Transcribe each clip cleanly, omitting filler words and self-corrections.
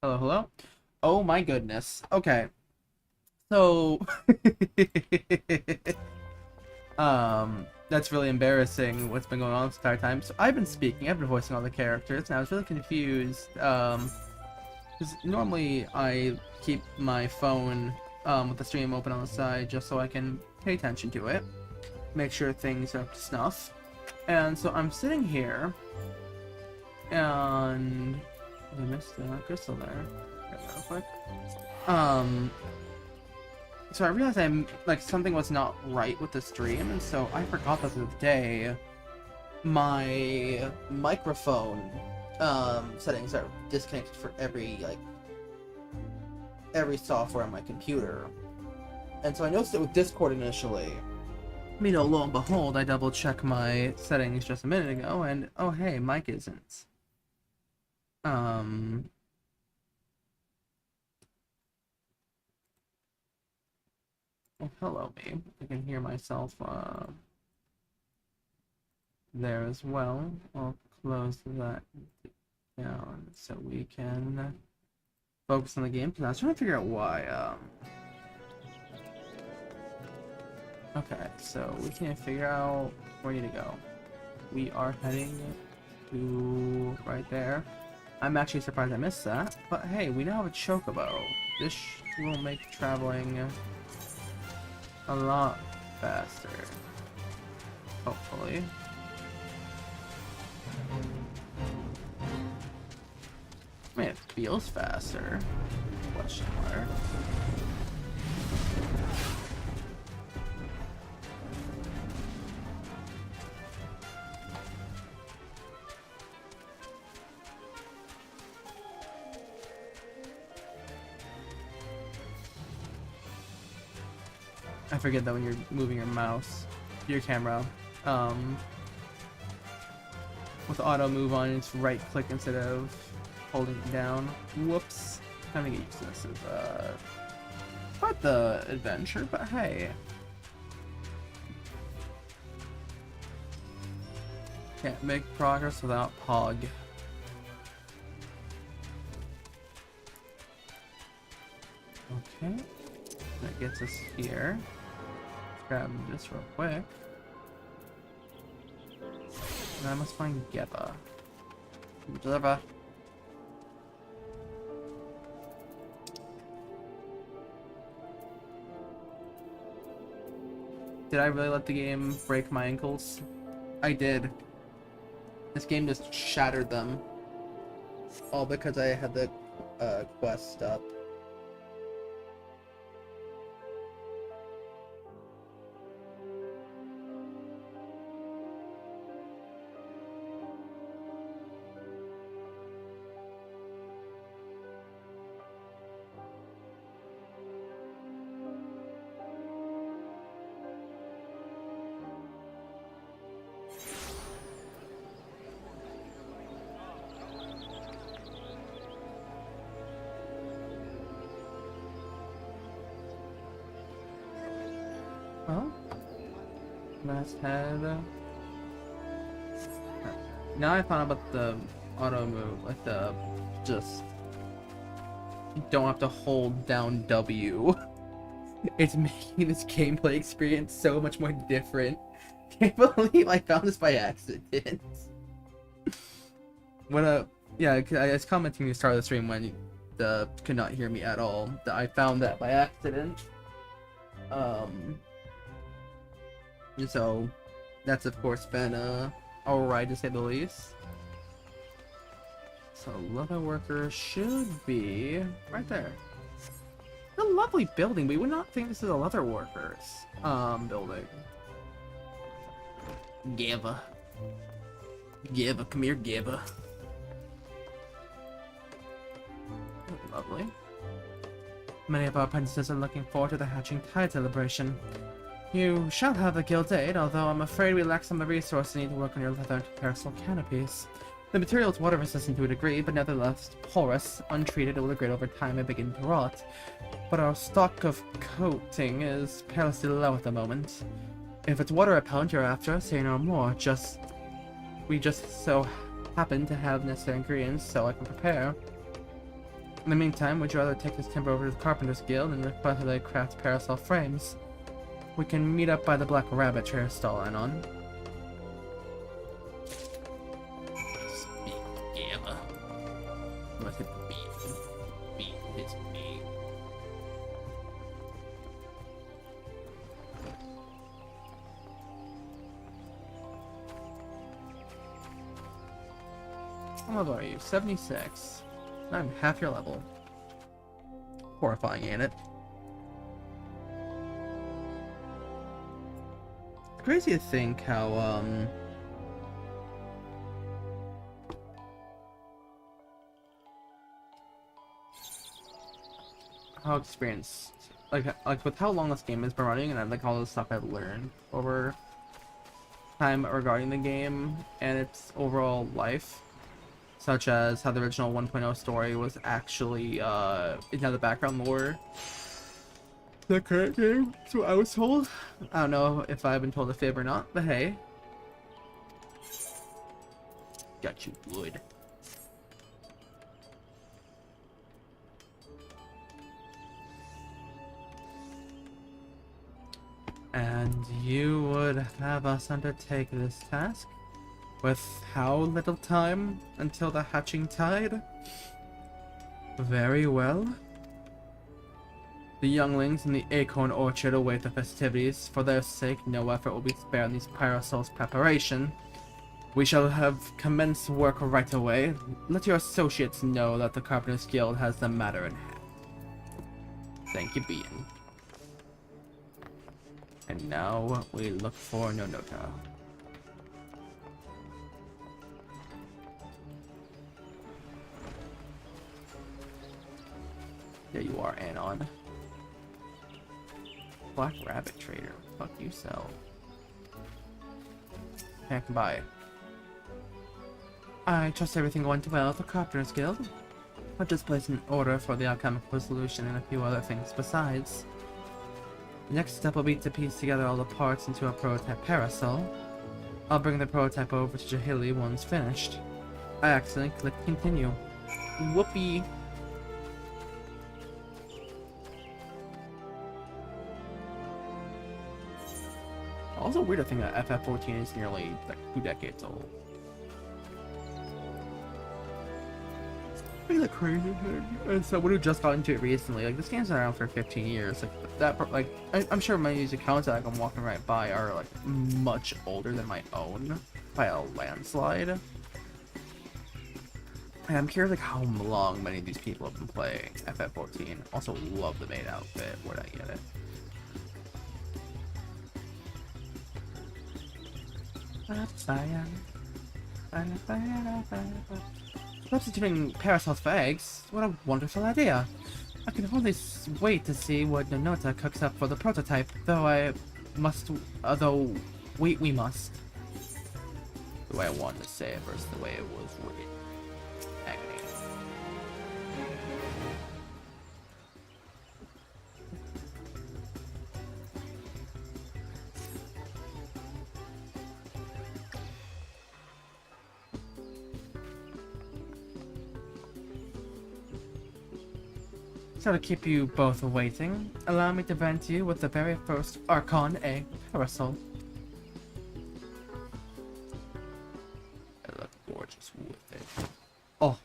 Hello, hello. Oh my goodness. Okay. So that's really embarrassing what's been going on this entire time. So I've been speaking, I've been voicing all the characters, and I was really confused. Because normally I keep my phone with the stream open on the side just so I can pay attention to it, make sure things are up to snuff. And so I'm sitting here and I missed the crystal there. Get that real quick. Um, so I realized something was not right with the stream, and so I forgot that the day my microphone settings are disconnected for every software on my computer. And so I noticed it with Discord initially. Lo and behold, I double checked my settings just a minute ago, and oh hey, mic isn't. Oh, hello, me. I can hear myself there as well. I'll close that down so we can focus on the game. I was trying to figure out why. Okay, so we can figure out where we need to go. We are heading to right there. I'm actually surprised I missed that, but hey, we now have a chocobo. This will make traveling a lot faster. Hopefully. I mean, it feels faster. Question mark. I forget that when you're moving your mouse, your camera, with auto move on, it's right click instead of holding it down. Whoops. Time to get used to this. Is quite the adventure, but hey. Can't make progress without Pog. Okay. That gets us here. Let's grab this real quick. And I must find Geba. Deliver. Did I really let the game break my ankles? I did. This game just shattered them. All because I had the quest up. Well, let's head. Now I found out about the auto move, like the just you don't have to hold down W. It's making this gameplay experience so much more different. Can't believe I found this by accident. When yeah, I was commenting at the start of the stream when you could not hear me at all. That I found that by accident. So that's of course been alright to say the least. So leather worker should be right there. A lovely building, but you would not think this is a leather workers building. Geba. Geba, come here, Geba. Lovely. Many of our apprentices are looking forward to the hatching tide celebration. You shall have the guild's aid, although I'm afraid we lack some of the resources needed to work on your leather and parasol canopies. The material is water resistant to a degree, but nevertheless porous. Untreated, it will degrade over time and begin to rot. But our stock of coating is perilously low at the moment. If it's water repellent you're after, say no more. We just so happen to have necessary ingredients, so I can prepare. In the meantime, would you rather take this timber over to the Carpenter's Guild and request that they craft parasol frames? We can meet up by the Black Rabbit Trail stall, Anon. How level are you? 76. I'm half your level. Horrifying, ain't it? Crazy to think how experienced, like with how long this game has been running, and like all the stuff I've learned over time regarding the game and its overall life, such as how the original 1.0 story was actually into the background lore. The current game, that's what I was told. I don't know if I've been told a fib or not, but hey, got you wood. And you would have us undertake this task with how little time until the hatching tide? Very well. The younglings in the acorn orchard await the festivities. For their sake, no effort will be spared in these parasols' preparation. We shall have commenced work right away. Let your associates know that the Carpenter's Guild has the matter in hand. Thank you, Bean. And now we look for Nonota. There you are, Anon. Black Rabbit Trader. Fuck you sell. Can't buy. I trust everything went well at the Carpenter's Guild. I've just placed an order for the alchemical solution and a few other things besides. The next step will be to piece together all the parts into a prototype parasol. I'll bring the prototype over to Jahili once finished. I accidentally clicked continue. Whoopee! Also weird to think that FF14 is nearly like 2 decades old. Look at the crazy thing. And so we just got into it recently. Like this game's been around for 15 years. Like that, like I'm sure many of these accounts that I'm walking right by are like much older than my own by a landslide. And I'm curious like how long many of these people have been playing FF14. Also love the maid outfit. Where'd I get it? Substituting parasols for eggs? What a wonderful idea! I can hardly wait to see what Nonota cooks up for the prototype, though we must. The way I wanted to say it versus the way it was written. Agony. So to keep you both waiting, allow me to present you with the very first Archon egg parasol. I look gorgeous with it. Oh,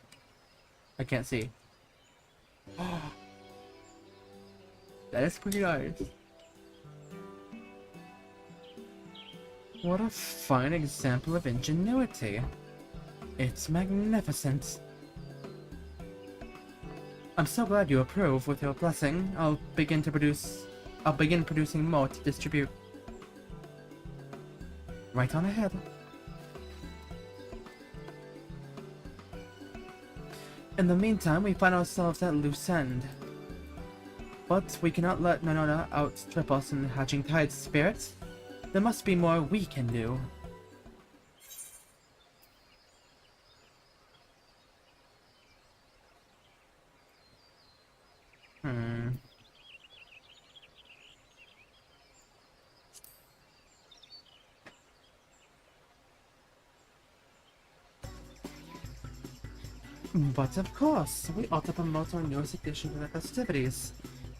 I can't see. That is pretty nice. What a fine example of ingenuity. It's magnificent. I'm so glad you approve. With your blessing, I'll begin producing more to distribute. Right on ahead. In the meantime, we find ourselves at loose end. But we cannot let Nonota outstrip us in the hatching tide spirit. There must be more we can do. But of course, we ought to promote our newest addition to the festivities.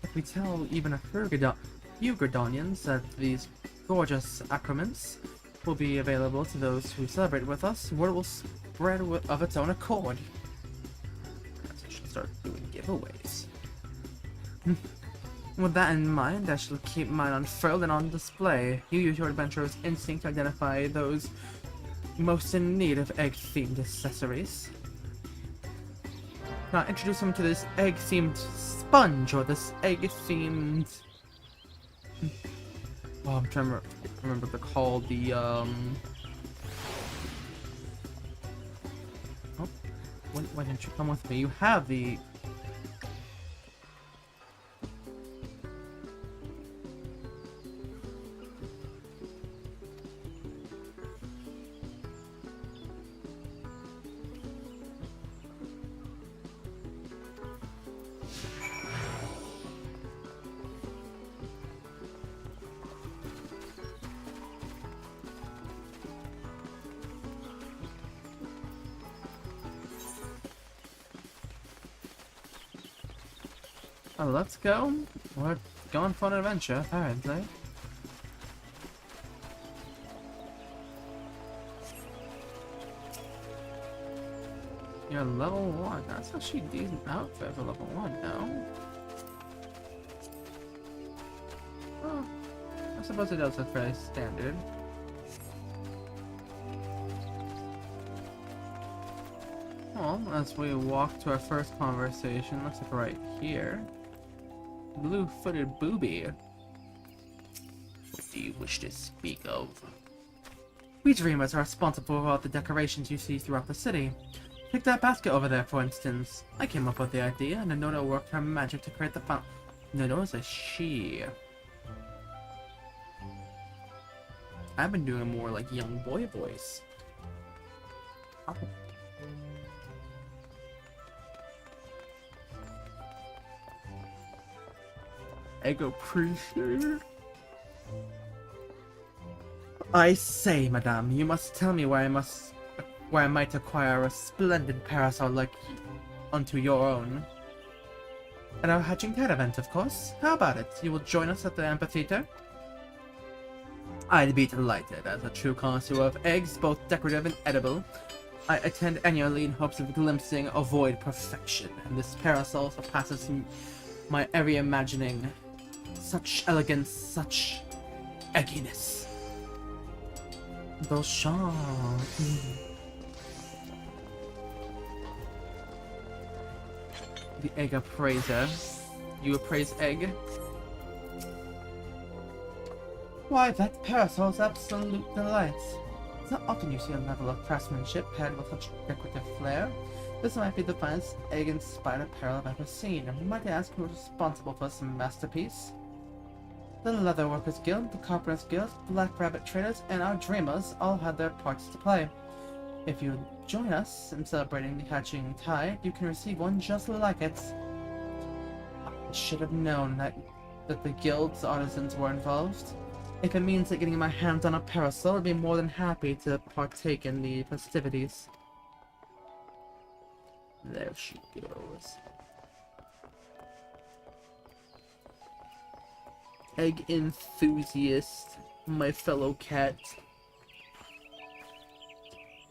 If we tell even a few Gridonians that these gorgeous accoutrements will be available to those who celebrate with us, word will spread of its own accord. Perhaps I should start doing giveaways. With that in mind, I shall keep mine unfurled and on display. You use your adventurer's instinct to identify those most in need of egg-themed accessories. Now introduce them to this egg-themed sponge, or this egg-themed... Oh, I'm trying to remember what they're called. The, Oh, why didn't you come with me? You have the... Oh, let's go. We're going for an adventure, apparently. You're level 1. That's actually a decent outfit for level 1 now. Oh, I suppose it does look fairly standard. Well, as we walk to our first conversation, looks like right here. Blue-footed booby. What do you wish to speak of? We dreamers are responsible for all the decorations you see throughout the city. Take that basket over there, for instance. I came up with the idea, and Noda worked her magic to create the fountain. Noda's a she. I've been doing more like young boy voice. Oh. Egg appreciator. I say, madame, you must tell me where I might acquire a splendid parasol like unto your own. At our Hatching Tide event, of course. How about it? You will join us at the amphitheater? I'd be delighted. As a true connoisseur of eggs, both decorative and edible, I attend annually in hopes of glimpsing a void perfection, and this parasol surpasses my every imagining. Such elegance, such egginess. Beauchamp. The egg appraiser. You appraise egg? Why, that parasol's absolute delight. It's not often you see a level of craftsmanship paired with such decorative flair. This might be the finest egg-inspired apparel I've ever seen. Might I ask who is responsible for this masterpiece? The Leatherworkers Guild, the Carpenters Guild, Black Rabbit Traders, and our Dreamers all had their parts to play. If you join us in celebrating the Hatching Tide, you can receive one just like it. I should have known that the Guild's artisans were involved. If it means that getting my hands on a parasol, I'd be more than happy to partake in the festivities. There she goes. Egg enthusiast, my fellow cat.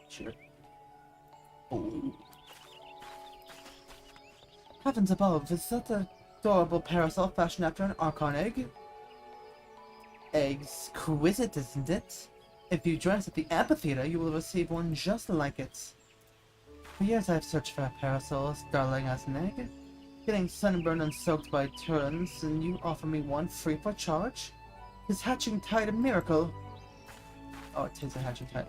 Sure. Oh. Heavens above, is that a adorable parasol fashioned after an Archon egg? Exquisite, isn't it? If you join us at the amphitheater, you will receive one just like it. For years I've searched for a parasol as darling as an egg. Getting sunburned and soaked by turns, and you offer me one free for charge? Is Hatching Tide a miracle? Oh, it is a Hatching Tide.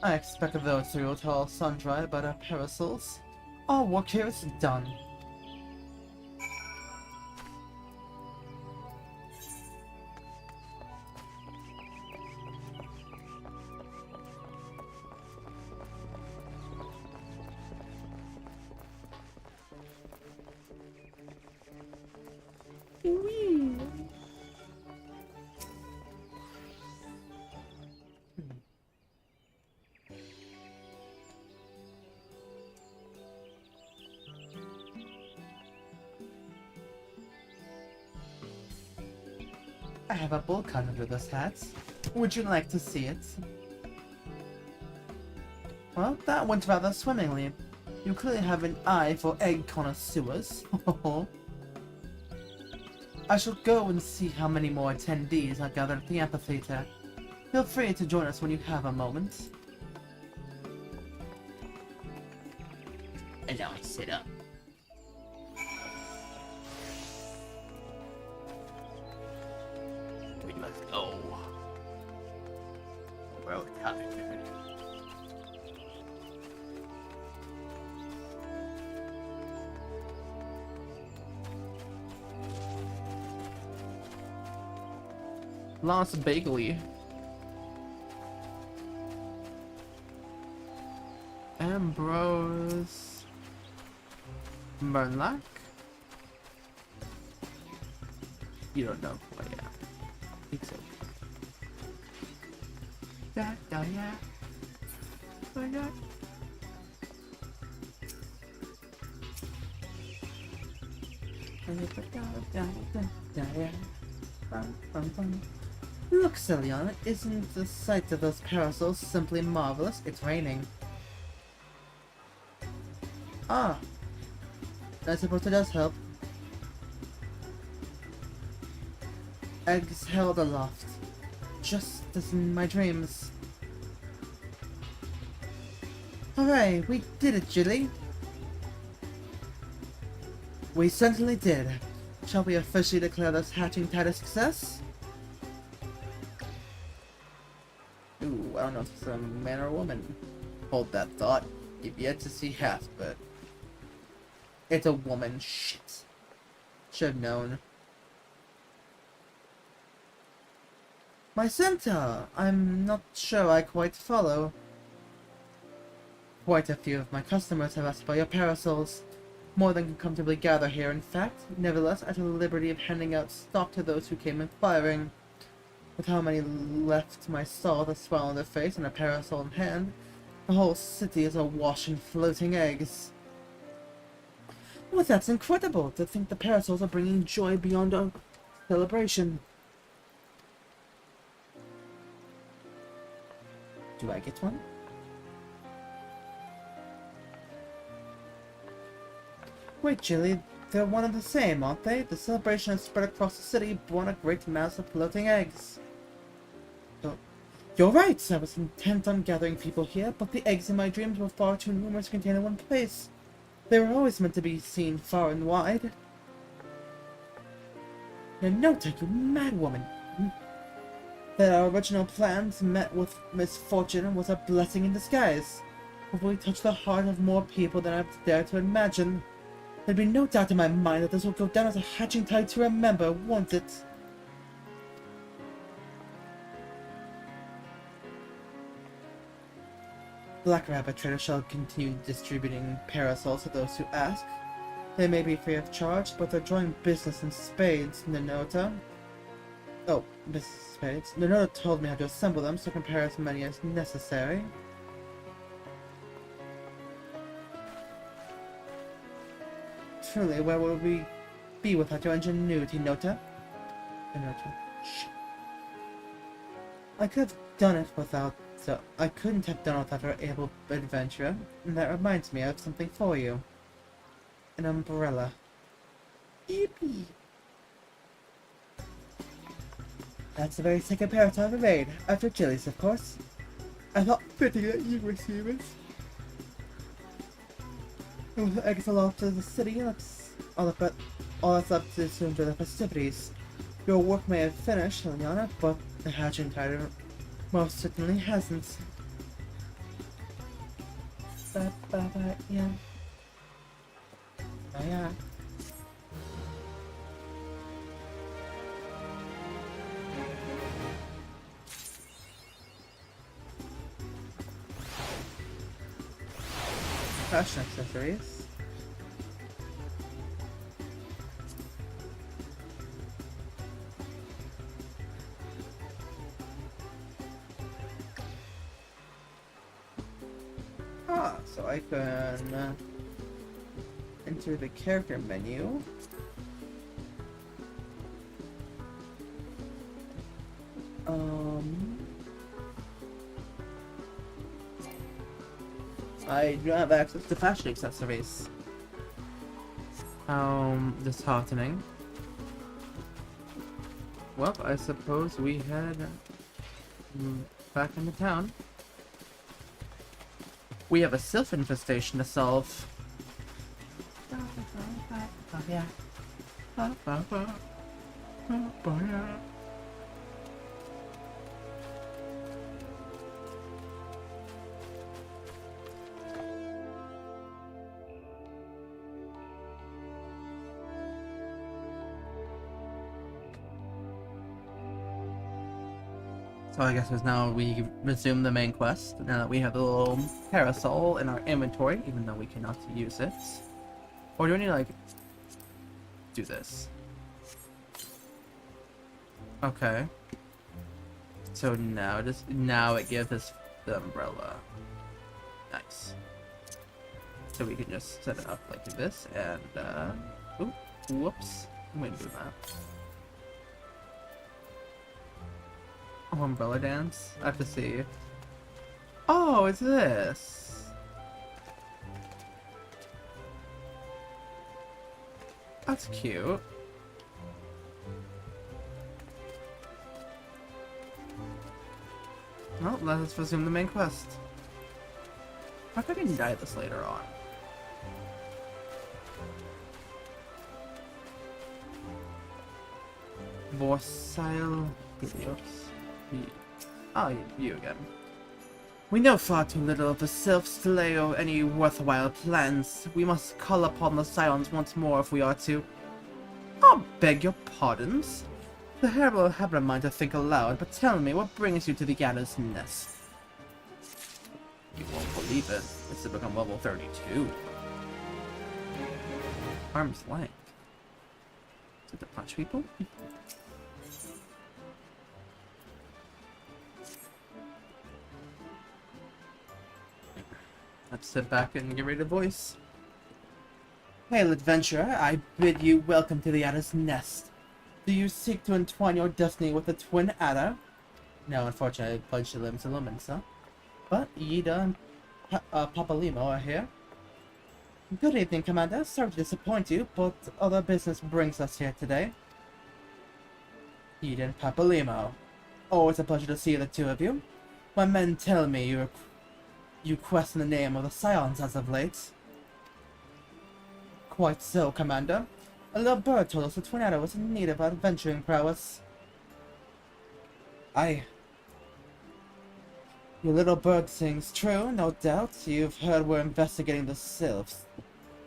I expect those three will tell sundry about our parasols. Our work here is done. I have a bowl cut under this hat. Would you like to see it? Well, that went rather swimmingly. You clearly have an eye for egg connoisseurs. I shall go and see how many more attendees are gathered at the amphitheater. Feel free to join us when you have a moment. And now I sit up. We must go. Well, tired. Lost Bagley. Ambrose Murlock? You don't know who I am. I think so. Da da ya. Da ya. Look, Celion, isn't the sight of those parasols simply marvelous? It's raining. Ah, I suppose it does help. Eggs held aloft, just as in my dreams. Hooray, we did it, Jilly! We certainly did. Shall we officially declare this hatching tide a success? Ooh, I don't know if it's a man or a woman. Hold that thought. You've yet to see half, but... it's a woman. Shit. Should've known. My centaur! I'm not sure I quite follow. Quite a few of my customers have asked about your parasols. More than can comfortably gather here, in fact. Nevertheless, I took the liberty of handing out stock to those who came inquiring. With how many left my stall with a smile on their face and a parasol in hand, the whole city is awash in floating eggs. Well, that's incredible! To think the parasols are bringing joy beyond our celebration. Do I get one? Wait, Jilly, they're one and the same, aren't they? The celebration has spread across the city, born a great mass of floating eggs. Oh, you're right! I was intent on gathering people here, but the eggs in my dreams were far too numerous to contain in one place. They were always meant to be seen far and wide. Nanota, you mad woman! That our original plans met with misfortune was a blessing in disguise. Hopefully touched the heart of more people than I've dared to imagine. There'd be no doubt in my mind that this will go down as a hatching tide to remember, won't it? Black Rabbit Trader shall continue distributing parasols to those who ask. They may be free of charge, but they're drawing business in spades, Nanota. Oh, business in spades. Nanota told me how to assemble them, so compare as many as necessary. Truly, where would we be without your ingenuity, Nota? Nota. Shh. I could have done it without... I couldn't have done it without our able adventurer. And that reminds me, I have something for you. An umbrella. Yippee! That's the very second parrot I've ever made. After Jilly's, of course. I thought fitting that you receive it. With the eggs aloft to the city, that's all that's left is to enjoy the festivities. Your work may have finished, Liliana, but the hatching tide most certainly hasn't. Yeah. Oh yeah. Fashion accessories. So I can enter the character menu. Um, I do not have access to fashion accessories. Disheartening. Well, I suppose we head back into town. We have a sylph infestation to solve. Yeah. So I guess now we resume the main quest, now that we have the little parasol in our inventory, even though we cannot use it. Or do we need to, like, do this? Okay. So now, now it gives us the umbrella. Nice. So we can just set it up like this, and, ooh, whoops. I'm gonna do that. Oh, umbrella dance? I have to see. Oh, it's this! That's cute. Well, let's resume the main quest. I think I can die this later on. Vorsile Helios. Oh, you again. We know far too little of the sylphs to lay any worthwhile plans. We must call upon the Scions once more if we are to. Oh, beg your pardons. The terrible habit of mine to think aloud, but tell me, what brings you to the Adder's Nest? You won't believe it. This has become level 32. Arm's length. Is it to punch people? Let's sit back and get ready to voice. Hail, adventurer, I bid you welcome to the Adder's Nest. Do you seek to entwine your destiny with the twin adder? No, unfortunately, I pledged your limbs to Lumensa. But Yida and Papalimo are here. Good evening, Commander. Sorry to disappoint you, but other business brings us here today. Yida and Papalimo. Always a pleasure to see the two of you. My men tell me you question the name of the Scions as of late. Quite so, Commander. A little bird told us the twin adder was in need of adventuring prowess. Aye. Your little bird sings true, no doubt. You've heard we're investigating the sylphs.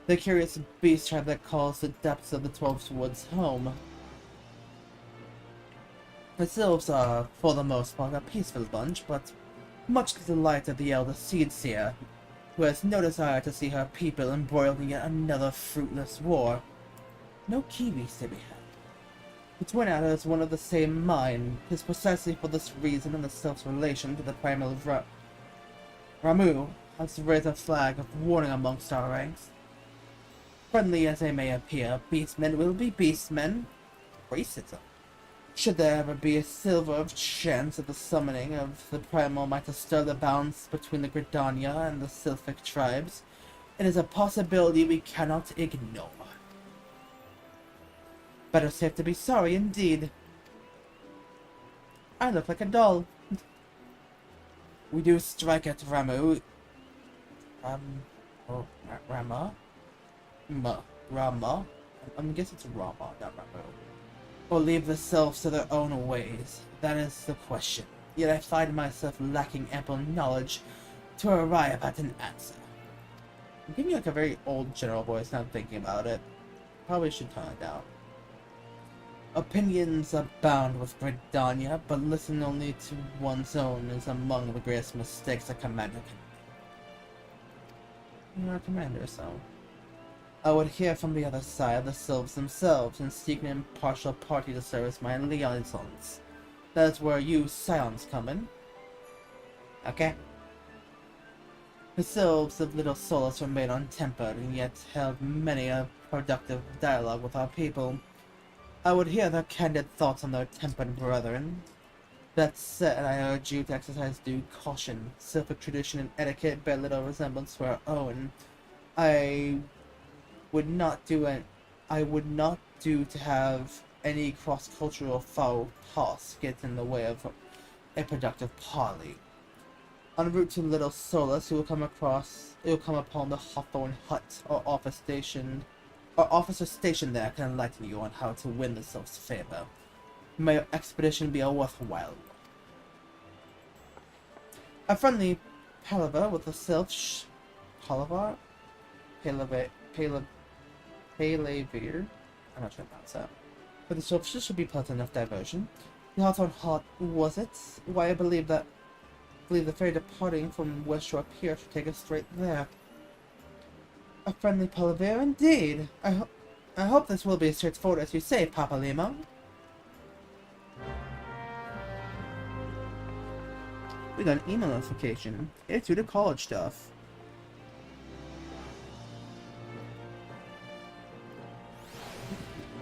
The curious beast tribe that calls the depths of the 12 Woods home. The sylphs are, for the most part, a peaceful bunch, but much to the delight of the elder Seedseer, who has no desire to see her people embroiled in yet another fruitless war. No kiwis to be had. The twin adder is one of the same mind. It is precisely for this reason and the sylph's relation to the primal Ramu has raised a flag of warning amongst our ranks. Friendly as they may appear, beastmen will be beastmen. Racism. Should there ever be a silver of chance of the summoning of the primal might disturb the balance between the Gridania and the sylphic tribes, it is a possibility we cannot ignore. Better safe to be sorry, indeed. I look like a doll. We do strike at Ramu. Rama? Rama? I guess it's Rama, not Ramu. Or leave the selves to their own ways. That is the question. Yet I find myself lacking ample knowledge to arrive at an answer. I'm giving you like a very old general voice, now I'm thinking about it. Probably should tone it down. Opinions abound with Gridania, but listen only to one's own is among the greatest mistakes a commander can make. You're a commander, so... I would hear from the other side, the sylphs themselves, and seek an impartial party to service my liaisons. That is where you Scions come in. Okay? The sylphs of Little Solace remain untempered, and yet held many a productive dialogue with our people. I would hear their candid thoughts on their tempered brethren. That said, I urge you to exercise due caution. Sylphic tradition and etiquette bear little resemblance to our own. I would not do it. I would not do to have any cross-cultural foul toss get in the way of a productive parley. En route to Little Solus, you will come upon the Hawthorne Hut, or officer stationed there can enlighten you on how to win the sylph's favor. May your expedition be a worthwhile one. A friendly palaver with the sylph Palaver? Palaver? I'm not sure about that. But the sylph should be pleasant enough diversion. The Hawthorne Hut, was it? Why, I believe the ferry departing from West Shore Pier should take us straight there. A friendly palaver indeed. I hope this will be as straightforward as you say, Papa Limo. We got an email notification. It's due to college stuff.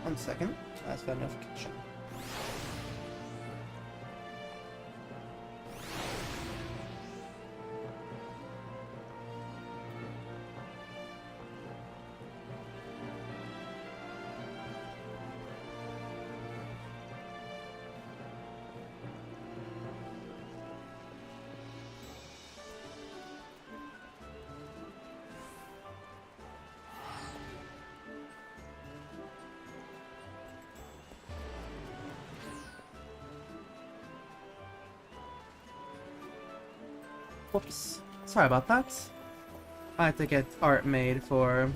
One second. That's got a notification. Whoops. Sorry about that. I had to get art made for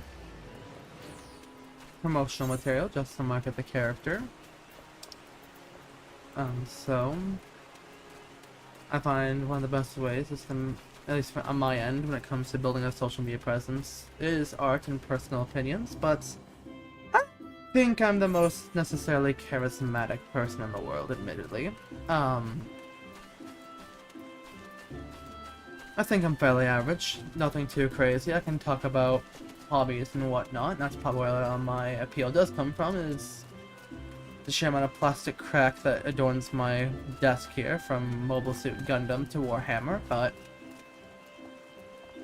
promotional material just to market the character. So I find one of the best ways is to, at least on my end, when it comes to building a social media presence, is art and personal opinions, but I think I'm the most necessarily charismatic person in the world, admittedly. I think I'm fairly average, nothing too crazy. I can talk about hobbies and whatnot, and that's probably where my appeal does come from, is the sheer amount of plastic crack that adorns my desk here, from Mobile Suit Gundam to Warhammer, but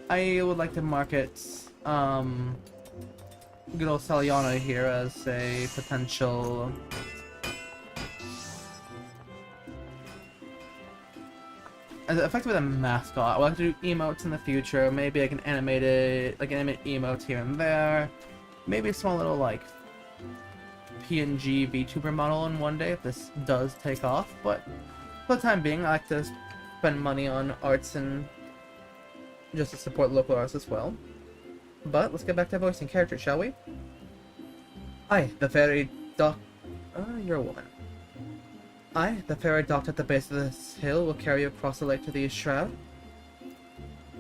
I would like to market good old Saliana here as a potential effectively a mascot. I'll have to do emotes in the future. Maybe I can animate it, like animate emotes here and there. Maybe a small little like PNG VTuber model in one day if this does take off. But for the time being, I like to spend money on arts and just to support local artists as well. But let's get back to voicing characters, shall we? Hi, the fairy doc. You're a woman. The ferry docked at the base of this hill will carry you across the lake to the East Shroud.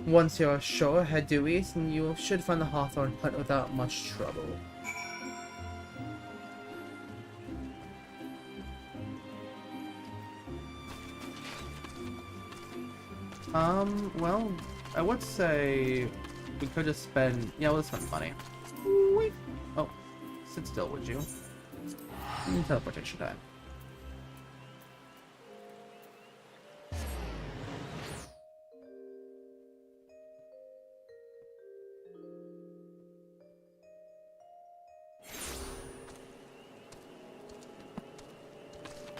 Once you're ashore, head due east and you should find the Hawthorne Hut without much trouble. Well, I would say we could just spend, yeah, we'll spend money. Wait. Oh, sit still, would you? Teleportation time.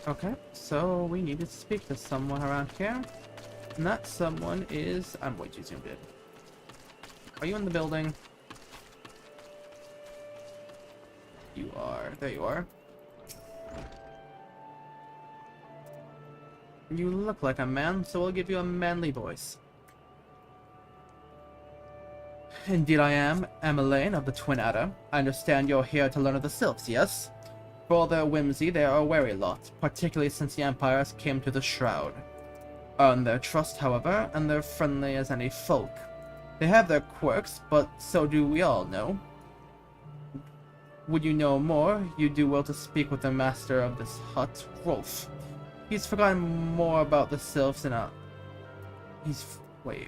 Okay, so we need to speak to someone around here. And that someone is... I'm way too zoomed in. Are you in the building? You are. There you are. You look like a man, so I'll give you a manly voice. Indeed I am, Emmeline of the Twin Adder. I understand you're here to learn of the Sylphs, yes? For all their whimsy, they are a wary lot, particularly since the Empires came to the Shroud. Earn their trust, however, and they're friendly as any folk. They have their quirks, but so do we all know. Would you know more, you do well to speak with the master of this hut, Rolf. He's forgotten more about the Sylphs than wait.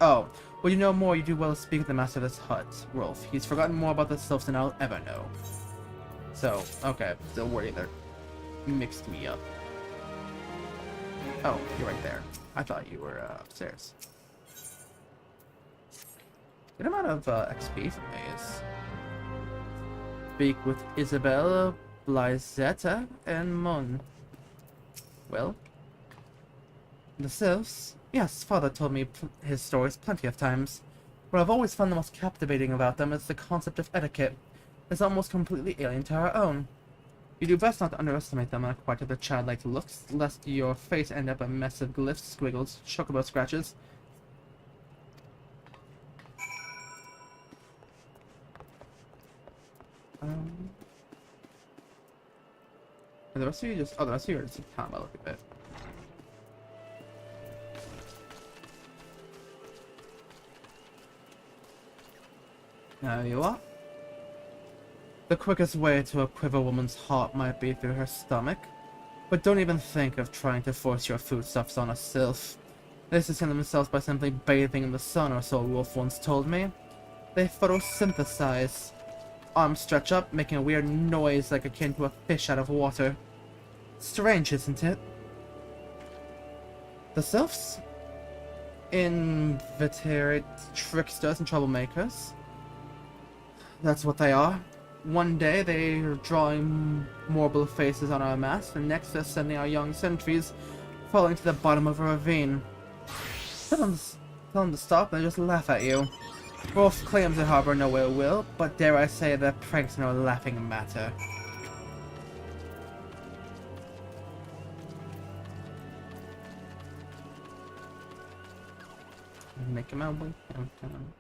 Oh, would you know more, you do well to speak with the master of this hut, Rolf. He's forgotten more about the Sylphs than I'll ever know. So, okay, the wording there mixed me up. Oh, you're right there. I thought you were upstairs. Good amount of XP for Maze. Speak with Isabella, Blizetta, and Mon. Well, the sylphs? Yes, father told me his stories plenty of times. What I've always found the most captivating about them is the concept of etiquette. It's almost completely alien to our own. You do best not to underestimate them on quite their childlike looks, lest your face end up a mess of glyphs, squiggles, chocobo scratches. Um, and the rest of you just, oh, the rest of you are just combo, look at it. There you are. The quickest way to a quiver woman's heart might be through her stomach, but don't even think of trying to force your foodstuffs on a sylph. They sustain themselves by simply bathing in the sun, or so a wolf once told me. They photosynthesize. Arms stretch up, making a weird noise like akin to a fish out of water. Strange, isn't it? The sylphs? Inveterate tricksters and troublemakers. That's what they are. One day they're drawing marble faces on our mast, and next they're sending our young sentries falling to the bottom of a ravine. Tell them to stop, they just laugh at you. Both claims to harbor no ill will, but dare I say their pranks no laughing matter. Making my way downtown.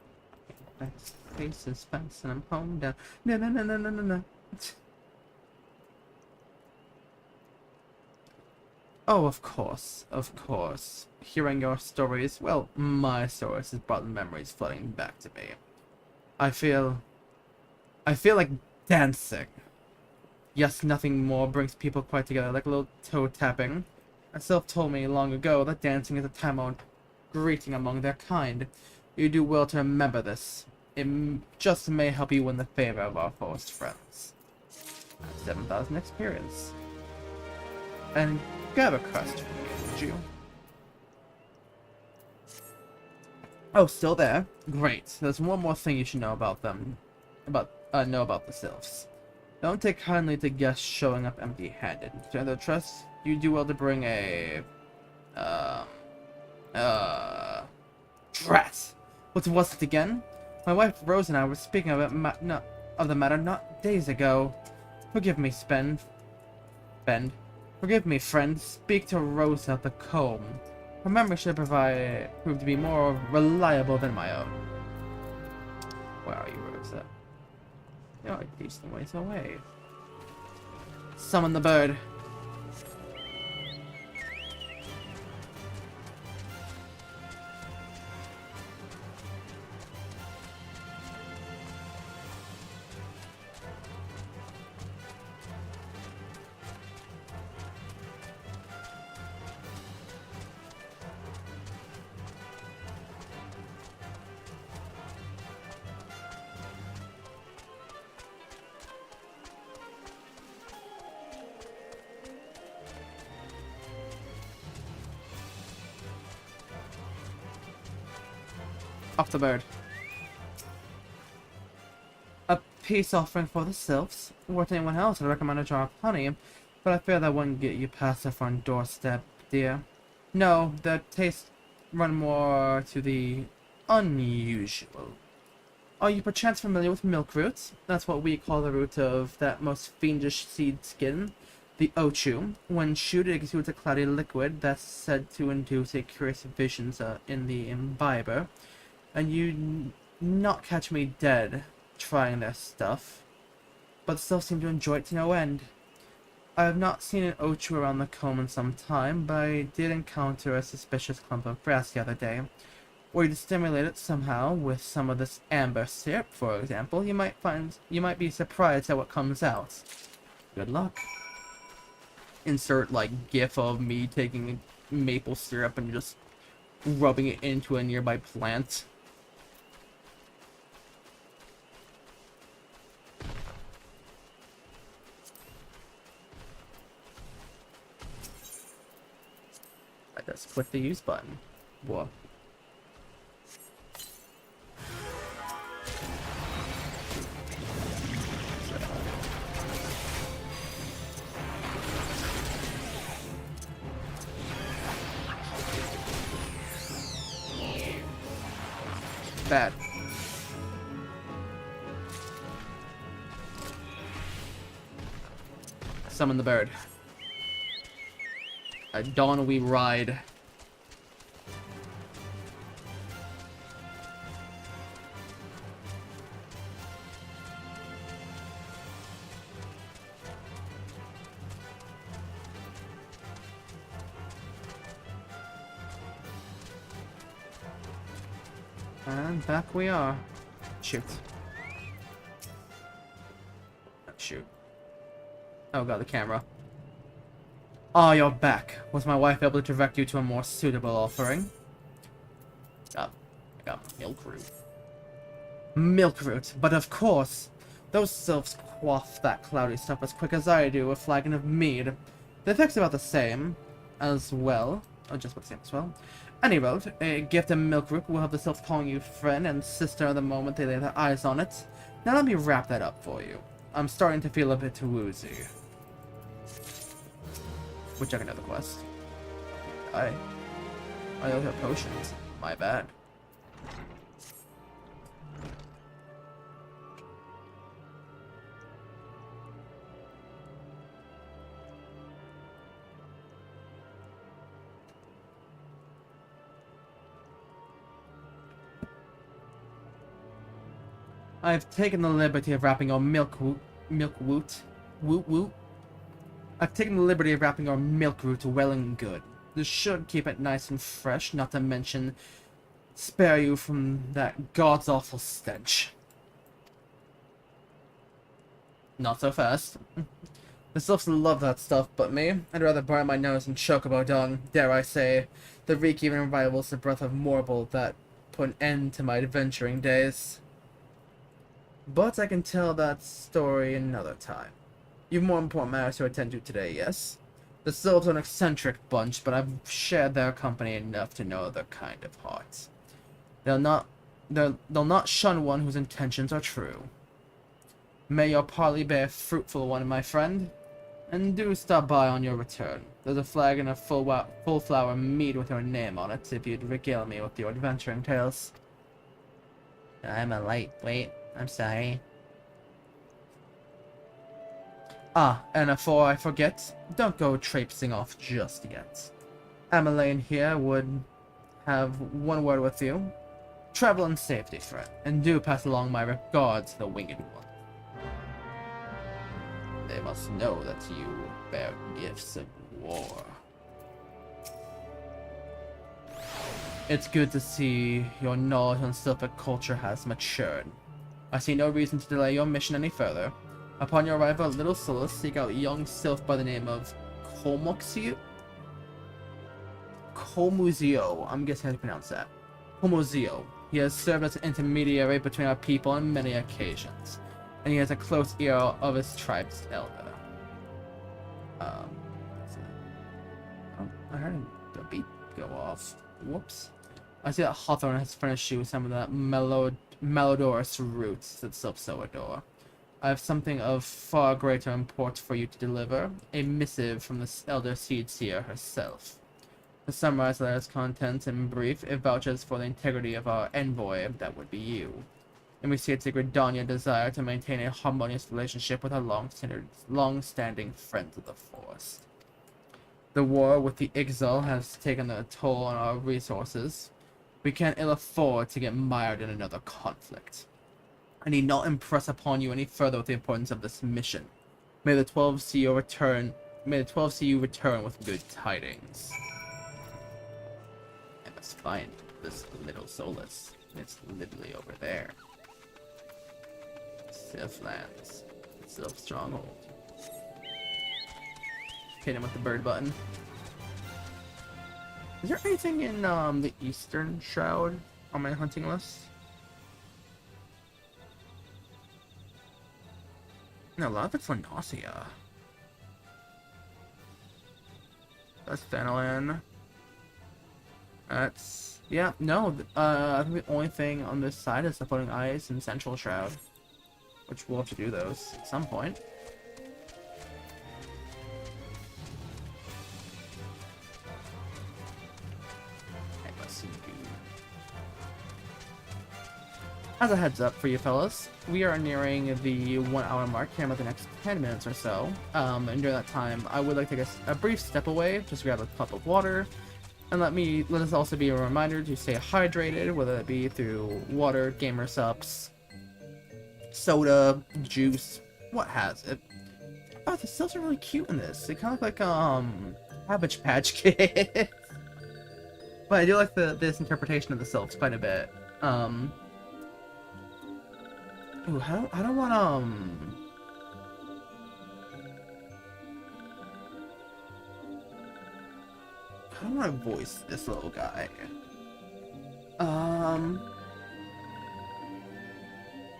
Face is fast and I'm home down. No, no, no, no, no, no, no. Oh, of course, of course. Hearing your stories, well, my stories has brought memories flooding back to me. I feel like dancing. Yes, nothing more brings people quite together like a little toe tapping. A sylph told me long ago that dancing is a time-honored greeting among their kind. You do well to remember this. It just may help you win the favor of our forest friends. 7,000 experience. And grab a crest for me, would you? Oh, still there? Great. There's one more thing you should know about them. Know about the sylphs. Don't take kindly to guests showing up empty-handed. To earn their trust, you do well to bring a... Drat! What was it again? My wife Rose and I were speaking of the matter not days ago. Forgive me, Bend. Forgive me, friend. Speak to Rose at the comb. Her memory should prove to be more reliable than my own. Where are you, Rosa? You're a decent ways away. Summon the bird. Off the bird. A peace offering for the sylphs. Or to anyone else, I'd recommend a jar of honey, but I fear that wouldn't get you past the front doorstep, dear. No, the tastes run more to the unusual. Are you perchance familiar with milk roots? That's what we call the root of that most fiendish seed skin, the ochu. When chewed, it exudes a cloudy liquid that's said to induce a curious visions in the imbiber. And you not catch me dead trying their stuff, but still seem to enjoy it to no end. I have not seen an ochu around the comb in some time, but I did encounter a suspicious clump of grass the other day. Were you to stimulate it somehow with some of this amber syrup, for example, you might be surprised at what comes out. Good luck. Insert like gif of me taking maple syrup and just rubbing it into a nearby plant. Just click the use button. Whoa. Bad. Summon the bird. At dawn we ride. And back we are. Shoot. Shoot. Oh god, the camera. Oh, you're back. Was my wife able to direct you to a more suitable offering? I got milk root. Milk root, but of course, those sylphs quaff that cloudy stuff as quick as I do a flagon of mead. The effect's about the same as well. Oh, just about the same as well. Any road, a gift of milk root will have the sylphs calling you friend and sister the moment they lay their eyes on it. Now let me wrap that up for you. I'm starting to feel a bit woozy. We'll check another quest. I don't have potions. My bad. I've taken the liberty of wrapping our I've taken the liberty of wrapping our milk root well and good. This should keep it nice and fresh, not to mention spare you from that god's awful stench. Not so fast. The sylphs love that stuff, but me, I'd rather burn my nose and chocobo dung, dare I say. The reek even rivals the breath of Morble that put an end to my adventuring days. But I can tell that story another time. You've more important matters to attend to today, yes? The sylphs are an eccentric bunch, but I've shared their company enough to know their kind of hearts. They'll not shun one whose intentions are true. May your parley be a fruitful one, my friend. And do stop by on your return. There's a flagon of full flower mead with your name on it, if you'd regale me with your adventuring tales. I'm a lightweight. I'm sorry. Ah, and before I forget, don't go traipsing off just yet. Ameline here would have one word with you. Travel in safety, friend, and do pass along my regards to the Winged One. They must know that you bear gifts of war. It's good to see your knowledge on sylphic culture has matured. I see no reason to delay your mission any further. Upon your arrival at Little Solace, seek out a young sylph by the name of Komuzio. I'm guessing how to pronounce that. Komuzio. He has served as an intermediary between our people on many occasions, and he has a close ear of his tribe's elder. Oh, I heard the beat go off. Whoops. I see that Hawthorne has furnished you with some of that malodorous roots that sylphs so adore. I have something of far greater import for you to deliver, a missive from the Elder Seed Seer herself. To summarize the letter's contents in brief, it vouches for the integrity of our envoy, that would be you. And we see its Gridania desire to maintain a harmonious relationship with our long-standing friends of the forest. The war with the Ixal has taken a toll on our resources. We can't ill afford to get mired in another conflict. I need not impress upon you any further with the importance of this mission. May the 12 see you return with good tidings. I must find this Little Solace. It's literally over there. Sylph lands. Sylph stronghold. Hit him with the bird button. Is there anything in the Eastern Shroud on my hunting list? No, a lot of it's for nausea. That's Thanalan. That's... Yeah, no, I think the only thing on this side is the floating ice and central shroud. Which we'll have to do those at some point. Okay, let's see. As a heads up for you fellas, we are nearing the 1 hour mark here in about the next 10 minutes or so. And during that time, I would like to take a brief step away, just grab a cup of water, and let us also be a reminder to stay hydrated, whether it be through water, gamer subs, soda, juice, what has it. Oh, the cells are really cute in this. They kind of look like, Cabbage Patch Kid. But I do like this interpretation of the sylphs quite a bit. Ooh, I don't want, I don't want to voice this little guy.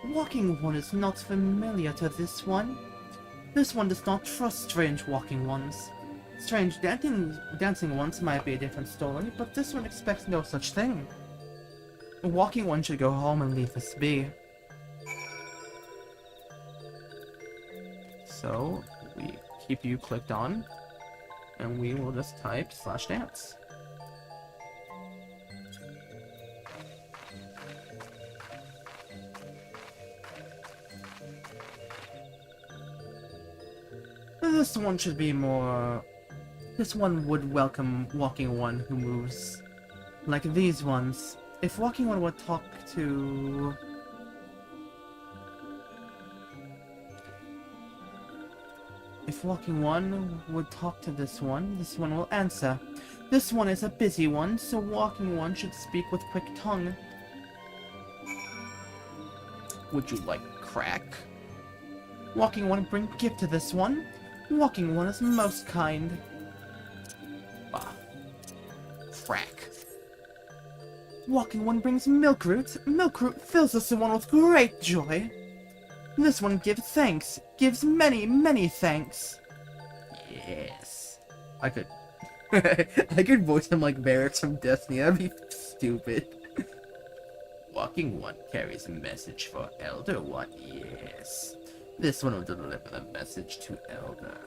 Walking one is not familiar to this one. This one does not trust strange walking ones. Strange dancing ones might be a different story, but this one expects no such thing. A walking one should go home and leave this be. So, we keep you clicked on, and we will just type /dance. This one should be more... This one would welcome walking one who moves like these ones. If walking one would talk to... If walking one would talk to this one will answer. This one is a busy one, so walking one should speak with quick tongue. Would you like crack? Walking one bring gift to this one. Walking one is most kind. Bah. Crack. Walking one brings milk root. Milk root fills this one with great joy. This one gives thanks. Gives many, many thanks. Yes. I could... I could voice him like Varix from Destiny. That'd be stupid. Walking one carries a message for Elder One. Yes. This one will deliver the message to Elder.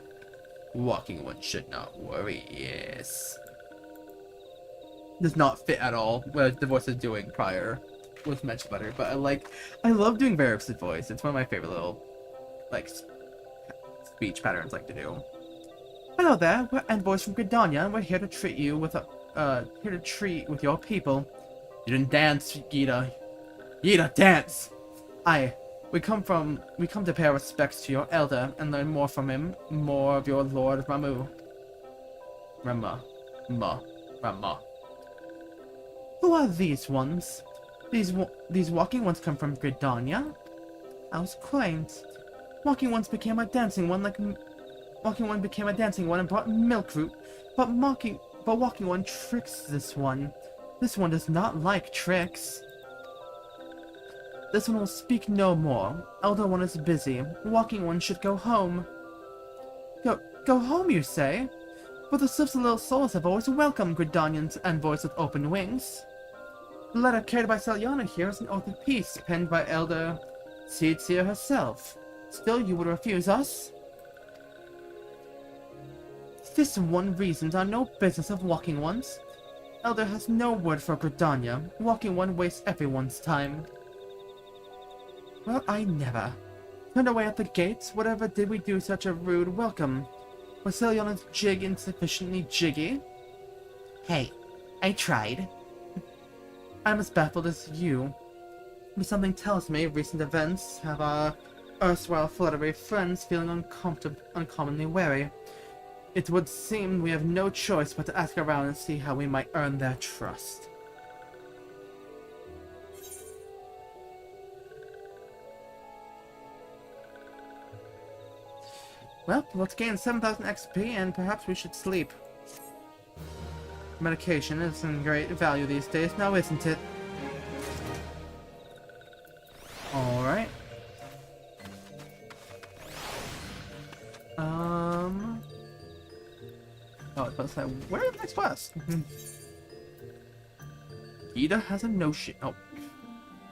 Walking one should not worry. Yes. Does not fit at all what the voice is doing prior. Was much better, but I love doing Varix's voice. It's one of my favorite little, like, speech patterns I like to do. Hello there, we're envoys from Gridania, and we're here to treat you with with your people. You didn't dance, Yida. Yida, dance! We come to pay our respects to your elder and learn more from him, more of your Lord Ramu. Rama. Who are these ones? These walking ones come from Gridania? I was quaint. Walking ones became a dancing one Walking one became a dancing one and brought milk root, but walking one tricks this one. This one does not like tricks. This one will speak no more. Elder one is busy. Walking one should go home. Go home, you say? But the sylphs and little souls have always welcomed Gridanians envoys with open wings. The letter carried by Selyana here is an oath of peace, penned by Elder Seedseer herself. Still, you would refuse us? This one reasons are no business of walking ones. Elder has no word for Gridania. Walking one wastes everyone's time. Well, I never. Turned away at the gates. Whatever did we do such a rude welcome? Was Selyana's jig insufficiently jiggy? Hey, I tried. I'm as baffled as you. But something tells me recent events have our erstwhile fluttery friends feeling uncommonly wary. It would seem we have no choice but to ask around and see how we might earn their trust. Well, let's gain 7,000 XP and perhaps we should sleep. Medication is in great value these days, now isn't it? Alright. Oh, I was supposed to say, where's the next quest? Ida has a notion. Oh,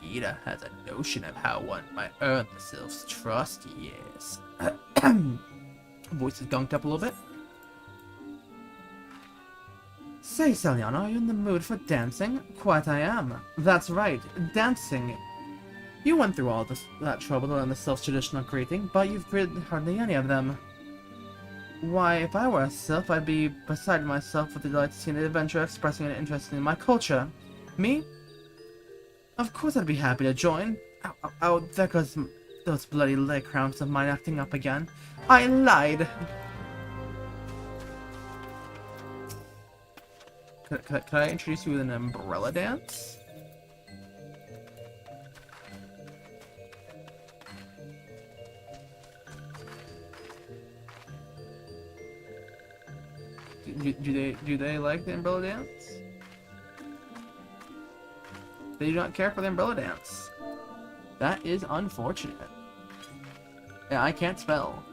Ida has a notion of how one might earn the sylph's trust. Yes. Voice is gunked up a little bit. Say, Selyana, are you in the mood for dancing? Quite I am. That's right, dancing. You went through all that trouble to learn the sylph's traditional greeting, but you've read hardly any of them. Why, if I were a sylph, I'd be beside myself with delight to see an adventurer expressing an interest in my culture. Me? Of course I'd be happy to join. Ow, there goes those bloody leg cramps of mine acting up again. I lied! Could I introduce you with an umbrella dance? Do they like the umbrella dance? They do not care for the umbrella dance. That is unfortunate. Yeah, I can't spell.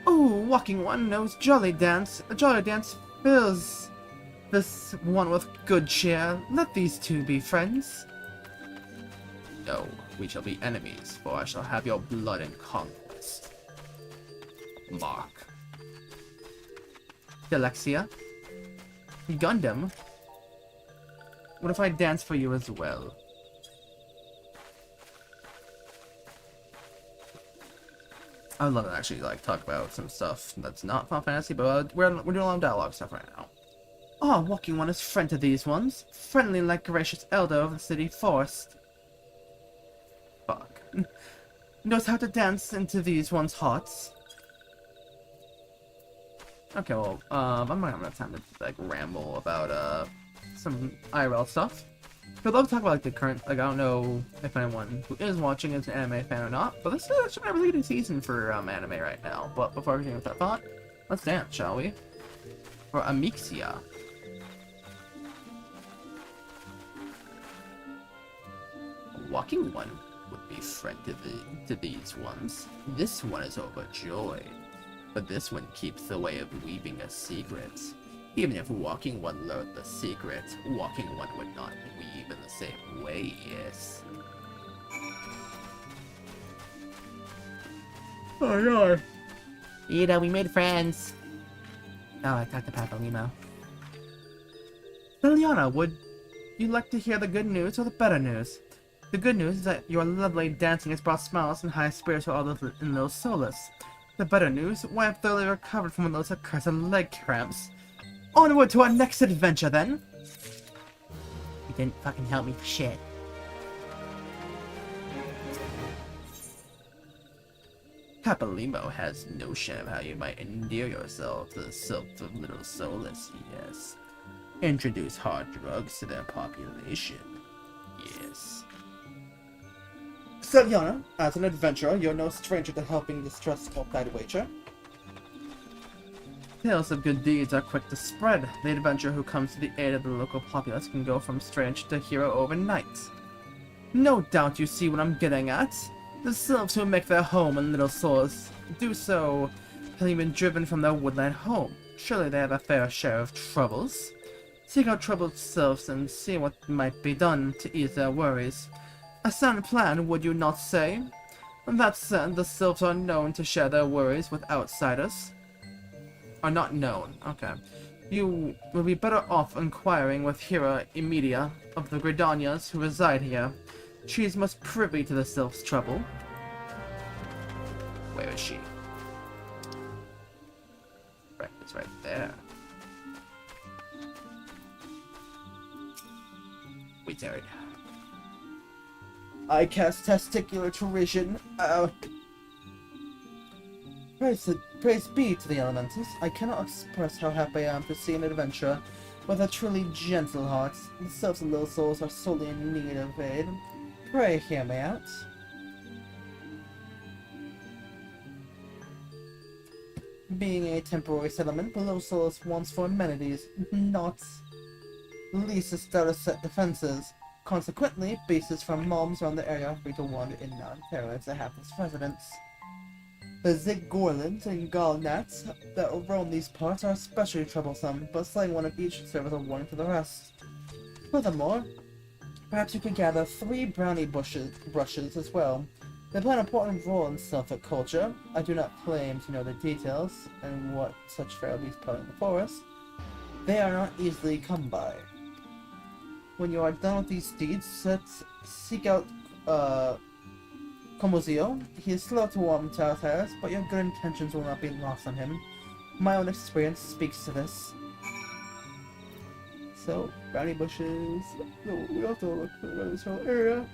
Oh, walking one knows jolly dance. A jolly dance fills this one with good cheer. Let these two be friends. No, we shall be enemies, for I shall have your blood in conquest. Mark. Delexia. Gundam. What if I dance for you as well? I would love to actually talk about some stuff that's not Final Fantasy, but we're doing a lot of dialogue stuff right now. Oh, walking one is friend to these ones, friendly like gracious elder of the city forest. Fuck. Knows how to dance into these ones' hearts. Okay, well, I'm not gonna have time to ramble about some IRL stuff. I'd love to talk about the current, I don't know if anyone who is watching is an anime fan or not, but this is actually a really good season for anime right now. But before we continue with that thought, let's dance, shall we? For Amixia. A walking one would be friend to these ones. This one is overjoyed, but this one keeps the way of weaving a secret. Even if walking one learned the secret, walking one would not weave in the same way, yes. Oh no. Ida, we made friends. Oh, I talked to Papalimo. Liliana, would you like to hear the good news or the better news? The good news is that your lovely dancing has brought smiles and high spirits to all those in those soulless. The better news, why I've thoroughly recovered from those accursed leg cramps. Onward to our next adventure, then! You didn't fucking help me for shit. Papalimo has notion of how you might endear yourself to the sylphs of Little Soulless, yes. Introduce hard drugs to their population, yes. Selyana, as an adventurer, you're no stranger to helping distressed I'd wager. Tales of good deeds are quick to spread. The adventurer who comes to the aid of the local populace can go from strange to hero overnight. No doubt you see what I'm getting at. The sylphs who make their home in Little Souls do so having been driven from their woodland home. Surely they have a fair share of troubles. Seek out troubled sylphs and see what might be done to ease their worries. A sound plan, would you not say? That said, the sylphs are known to share their worries with outsiders. Are not known. Okay. You will be better off inquiring with Hera Emidia of the Gridanias who reside here. She is most privy to the sylph's trouble. Where is she? Right, it's right there. Wizard. I cast testicular derision. Praise be to the elementals. I cannot express how happy I am to see an adventurer with a truly gentle heart. The sylphs and Little Souls are sorely in need of aid. Pray hear me out. Being a temporary settlement, the Little Souls wants for amenities, not least a stoutest set defenses. Consequently, bases from mobs around the area are free to wander in and out of terror as they have its residents. The Zigorlins and Gallnats that roam these parts are especially troublesome, but slaying one of each should serve as a warning to the rest. Furthermore, perhaps you could gather 3 brownie brushes as well. They play an important role in Sylphic culture. I do not claim to know the details and what such fair beasts play in the forest. They are not easily come by. When you are done with these deeds, seek out Komozio. He is slow to warm to outsiders, but your good intentions will not be lost on him. My own experience speaks to this. So, brownie bushes. No, we have to look around this whole area.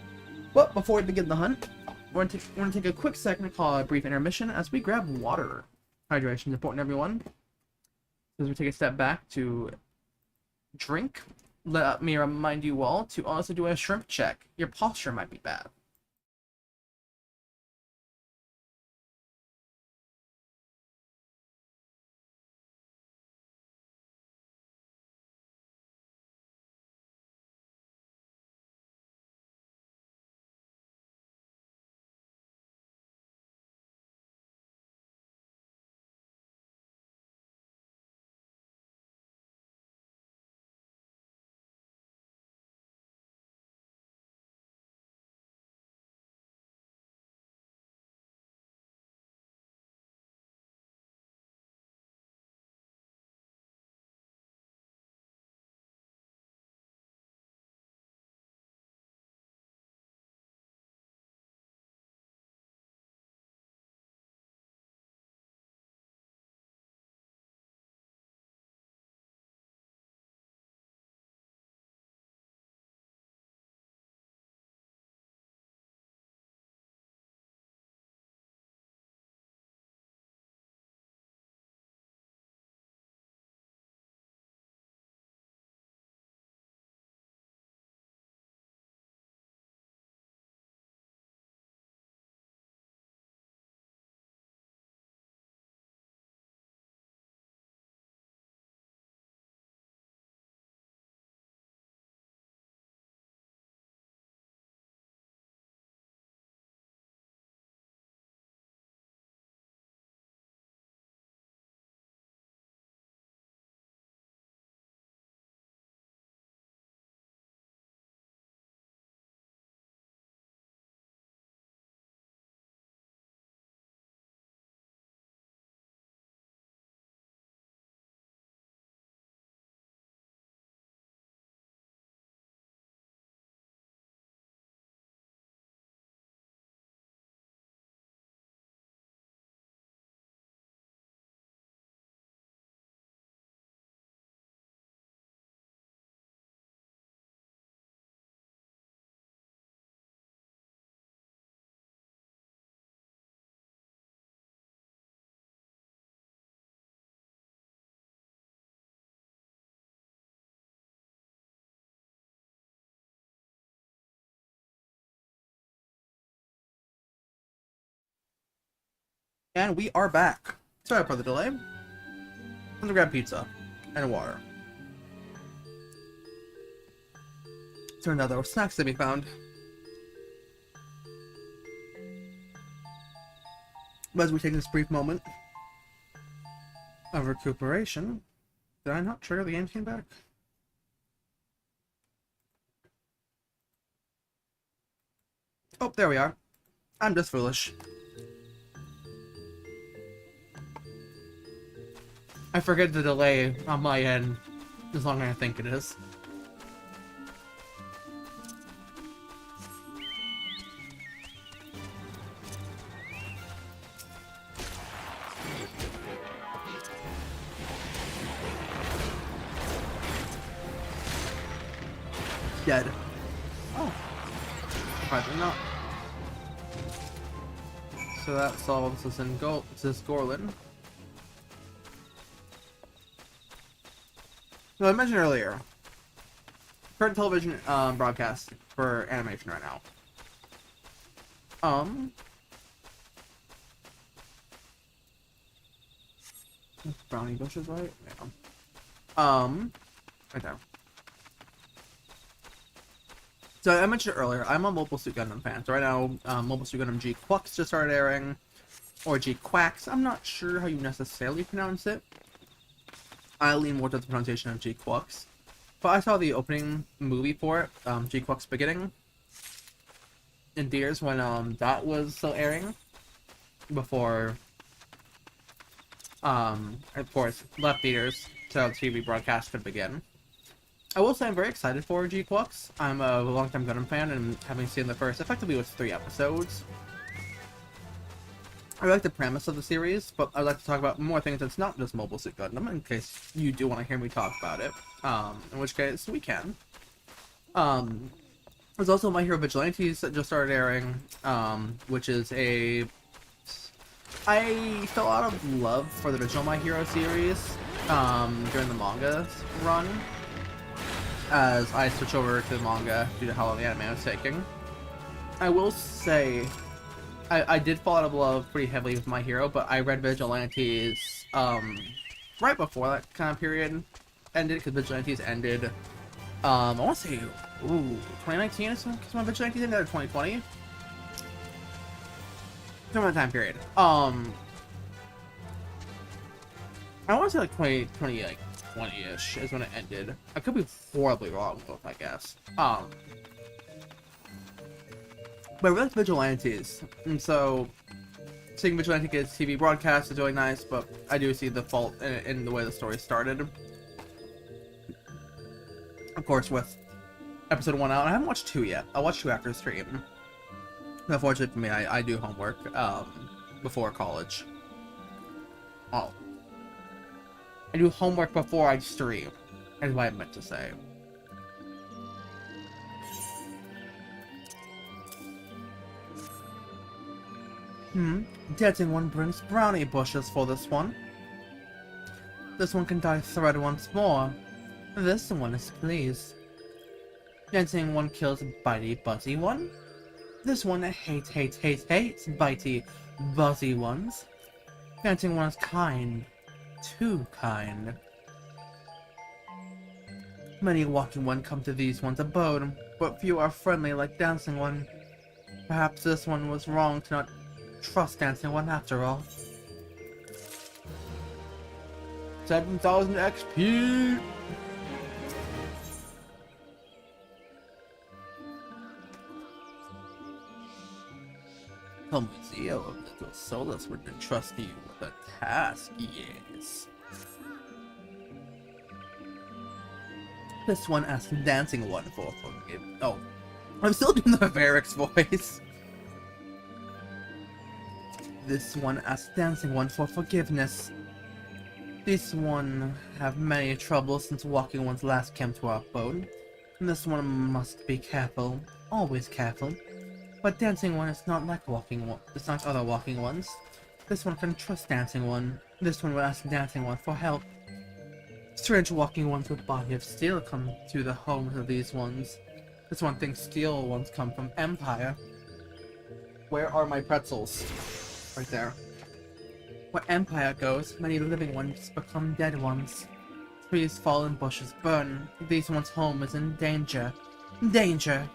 But before we begin the hunt, we're going to take a quick second to call a brief intermission as we grab water. Hydration is important, everyone. As we take a step back to drink, let me remind you all to also do a shrimp check. Your posture might be bad. And we are back. Sorry for the delay. I'm gonna grab pizza and water. Turned out there were snacks to be found. But as we take this brief moment of recuperation, did I not trigger the game came back? Oh, there we are. I'm just foolish. I forget the delay on my end as long as I think it is. Dead. Oh. Surprisingly not. So that solves this Gorlin. So I mentioned earlier, current television broadcast for animation right now. Brownie bushes, right? Yeah. Right there. So I mentioned earlier, I'm a Mobile Suit Gundam fan. So right now, Mobile Suit Gundam G Quux just started airing. or G-Quax. I'm not sure how you necessarily pronounce it. I lean more to the pronunciation of G-Quax. But I saw the opening movie for it, G-Quax Beginning, in theaters when that was still airing, before of course left theaters so the TV broadcast could begin. I will say I'm very excited for G-Quax. I'm a longtime Gundam fan, and having seen the first, effectively it was 3 episodes, I like the premise of the series, but I'd like to talk about more things that's not just Mobile Suit Gundam, in case you do want to hear me talk about it. In which case, we can. There's also My Hero Vigilantes that just started airing, which is a... I fell out of love for the original My Hero series, during the manga run, as I switched over to the manga due to how long the anime was taking. I will say, I did fall out of love pretty heavily with My Hero, but I read Vigilantes right before that kind of period ended, because Vigilantes ended, I want to say, 2019 or something, because my Vigilantes ended in 2020? During that time period. I want to say like 2020, like 20-ish is when it ended. I could be horribly wrong with I guess. But I really like Vigilantes, and so seeing Vigilante get its TV broadcast is really nice, but I do see the fault in the way the story started. Of course, with episode 1 out, I haven't watched 2 yet. I'll watch 2 after the stream. Unfortunately for me, I do homework before college. Oh. I do homework before I stream, is what I meant to say. Dancing one brings brownie bushes for this one. This one can tie thread once more. This one is pleased. Dancing one kills bitey buzzy one. This one hates bitey buzzy ones. Dancing one is kind. Too kind. Many walking one come to these one's abode, but few are friendly like dancing one. Perhaps this one was wrong to not trust dancing one after all. 7,000 XP! Come with Zio of Little Solus would entrust you with a task, yes. This one asks dancing one for forgiveness. Oh, I'm still doing the Varix voice. This one asks dancing one for forgiveness. This one have many troubles since walking one's last came to our abode. And this one must be careful, always careful. But dancing one is not like walking one. It's not other walking ones. This one can trust dancing one. This one will ask dancing one for help. Strange walking ones with body of steel come to the homes of these ones. This one thinks steel ones come from Empire. Where are my pretzels? Right there. Where Empire goes, many living ones become dead ones. Trees fall and bushes burn. These ones' home is in danger. Danger!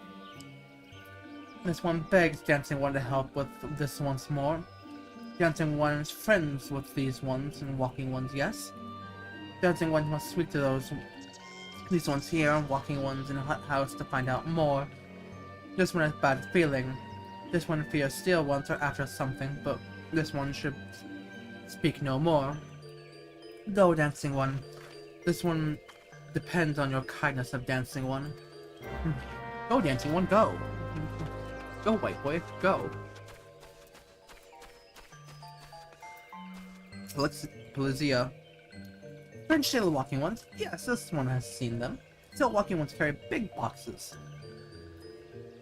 This one begs dancing one to help with this once more. Dancing one is friends with these ones and walking ones, yes. Dancing one must speak to these ones here and walking ones in a hut house to find out more. This one has bad feeling. This one fears steel ones are after something, but this one should speak no more. Go, dancing one. This one depends on your kindness of dancing one. Go, dancing one, go. Go, white boy, go. Polizia. French tail walking ones. Yes, this one has seen them. Still walking ones carry big boxes.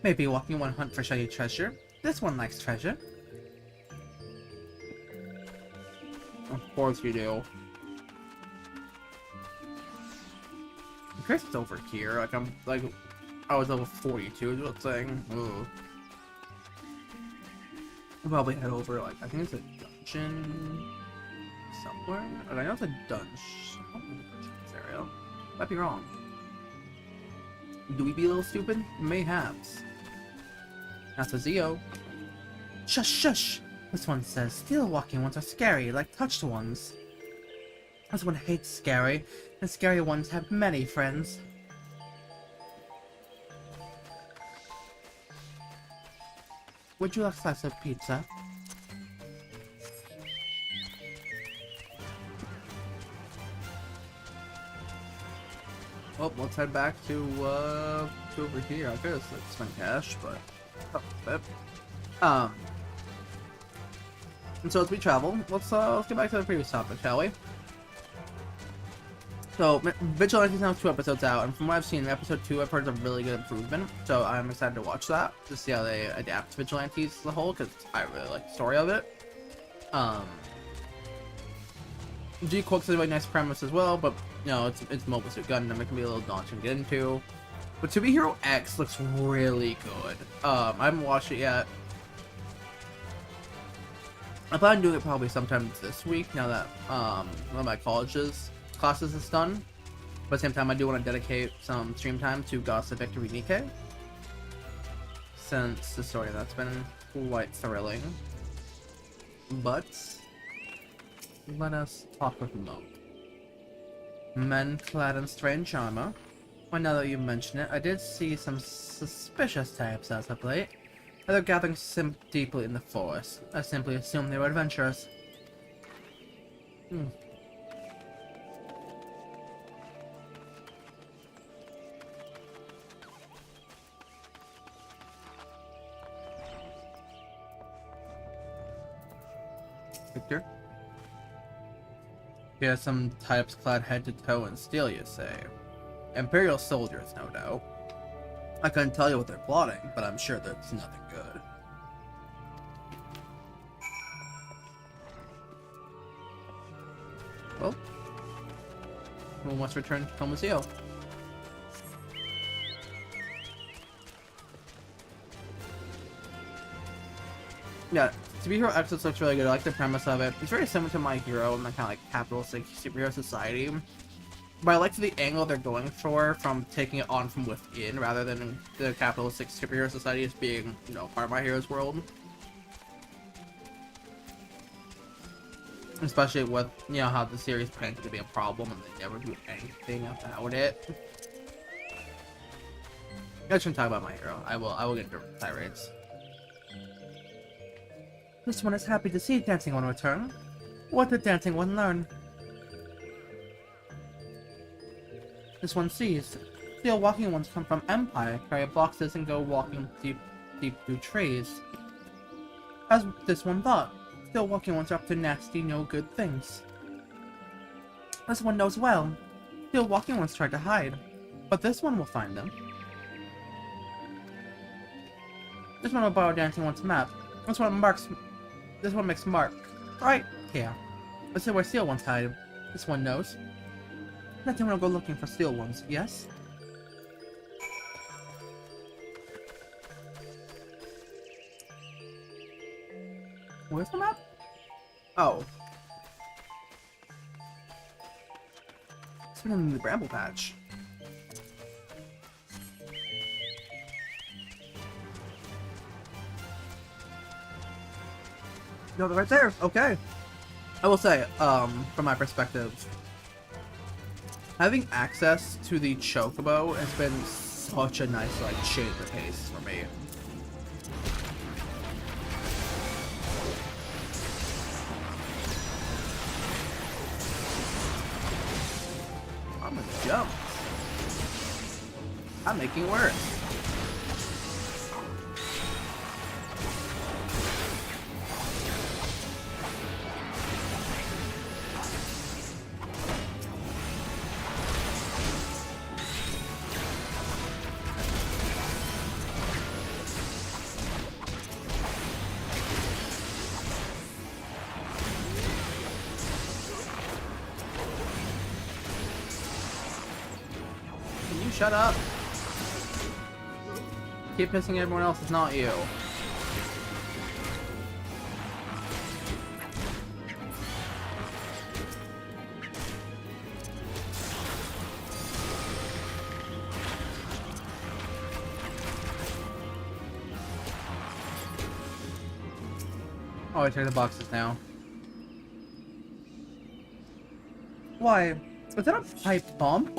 Maybe walking one hunt for shiny treasure. This one likes treasure. Of course you do. Chris is over here. I was level 42 is what I'm saying. Ugh. I'll probably head over, I think it's a dungeon somewhere. I know it's a dungeon. Area. Might be wrong. Do we be a little stupid? Mayhaps. That's a Zio. Shush, shush! This one says, steel walking ones are scary, like touched ones. This one hates scary, and scary ones have many friends. Would you like a slice of pizza? Well, let's head back to over here. I could have spent cash, but and so as we travel, let's get back to the previous topic, shall we? So, Vigilante's now 2 episodes out, and from what I've seen, episode 2 I've heard is a really good improvement, so I'm excited to watch that, to see how they adapt Vigilantes as a whole, because I really like the story of it. G-Quirk's a really nice premise as well, but, you know, it's Mobile Suit Gundam, it can be a little daunting to get into. But To Be Hero X looks really good. I haven't watched it yet. I plan on doing it probably sometime this week, now that one of my classes is done. But at the same time, I do want to dedicate some stream time to Gods of Victory Nikkei, since the story that's been quite thrilling. But let us talk with Mo. Men clad in strange armor. Well, now that you mention it, I did see some suspicious types as of late. They're gathering deeply in the forest. I simply assumed they were adventurers. Victor? Here's some types clad head to toe in steel, you say. Imperial soldiers, no doubt. I couldn't tell you what they're plotting, but I'm sure there's nothing good. Well, we must return to Tomasio. Yeah, To Be Hero X looks really good. I like the premise of it. It's very similar to My Hero and the kind of like capitalistic superhero society. But I like the angle they're going for from taking it on from within rather than the capitalistic superhero society as being, you know, part of My Hero's world. Especially with, you know, how the series planned to be a problem and they never do anything about it. I shouldn't talk about My Hero. I will get into tirades. This one is happy to see Dancing One return. What did Dancing One learn? This one sees. Steel walking ones come from Empire, carry boxes and go walking deep through trees. As this one thought, steel walking ones are up to nasty, no good things. This one knows well. Steel walking ones tried to hide, but this one will find them. This one will borrow Dancing One's map. This one makes mark right here. This is where steel ones hide. This one knows. Nothing will go looking for steel ones, yes? Where's the map? Oh. It's been in the bramble patch. No, they're right there. Okay. I will say, from my perspective, having access to the Chocobo has been such a nice, like, change of pace for me. I'm gonna jump. I'm making it worse. Shut up! Keep pissing everyone else, it's not you. Oh, I check the boxes now. Why? Is that a pipe bomb?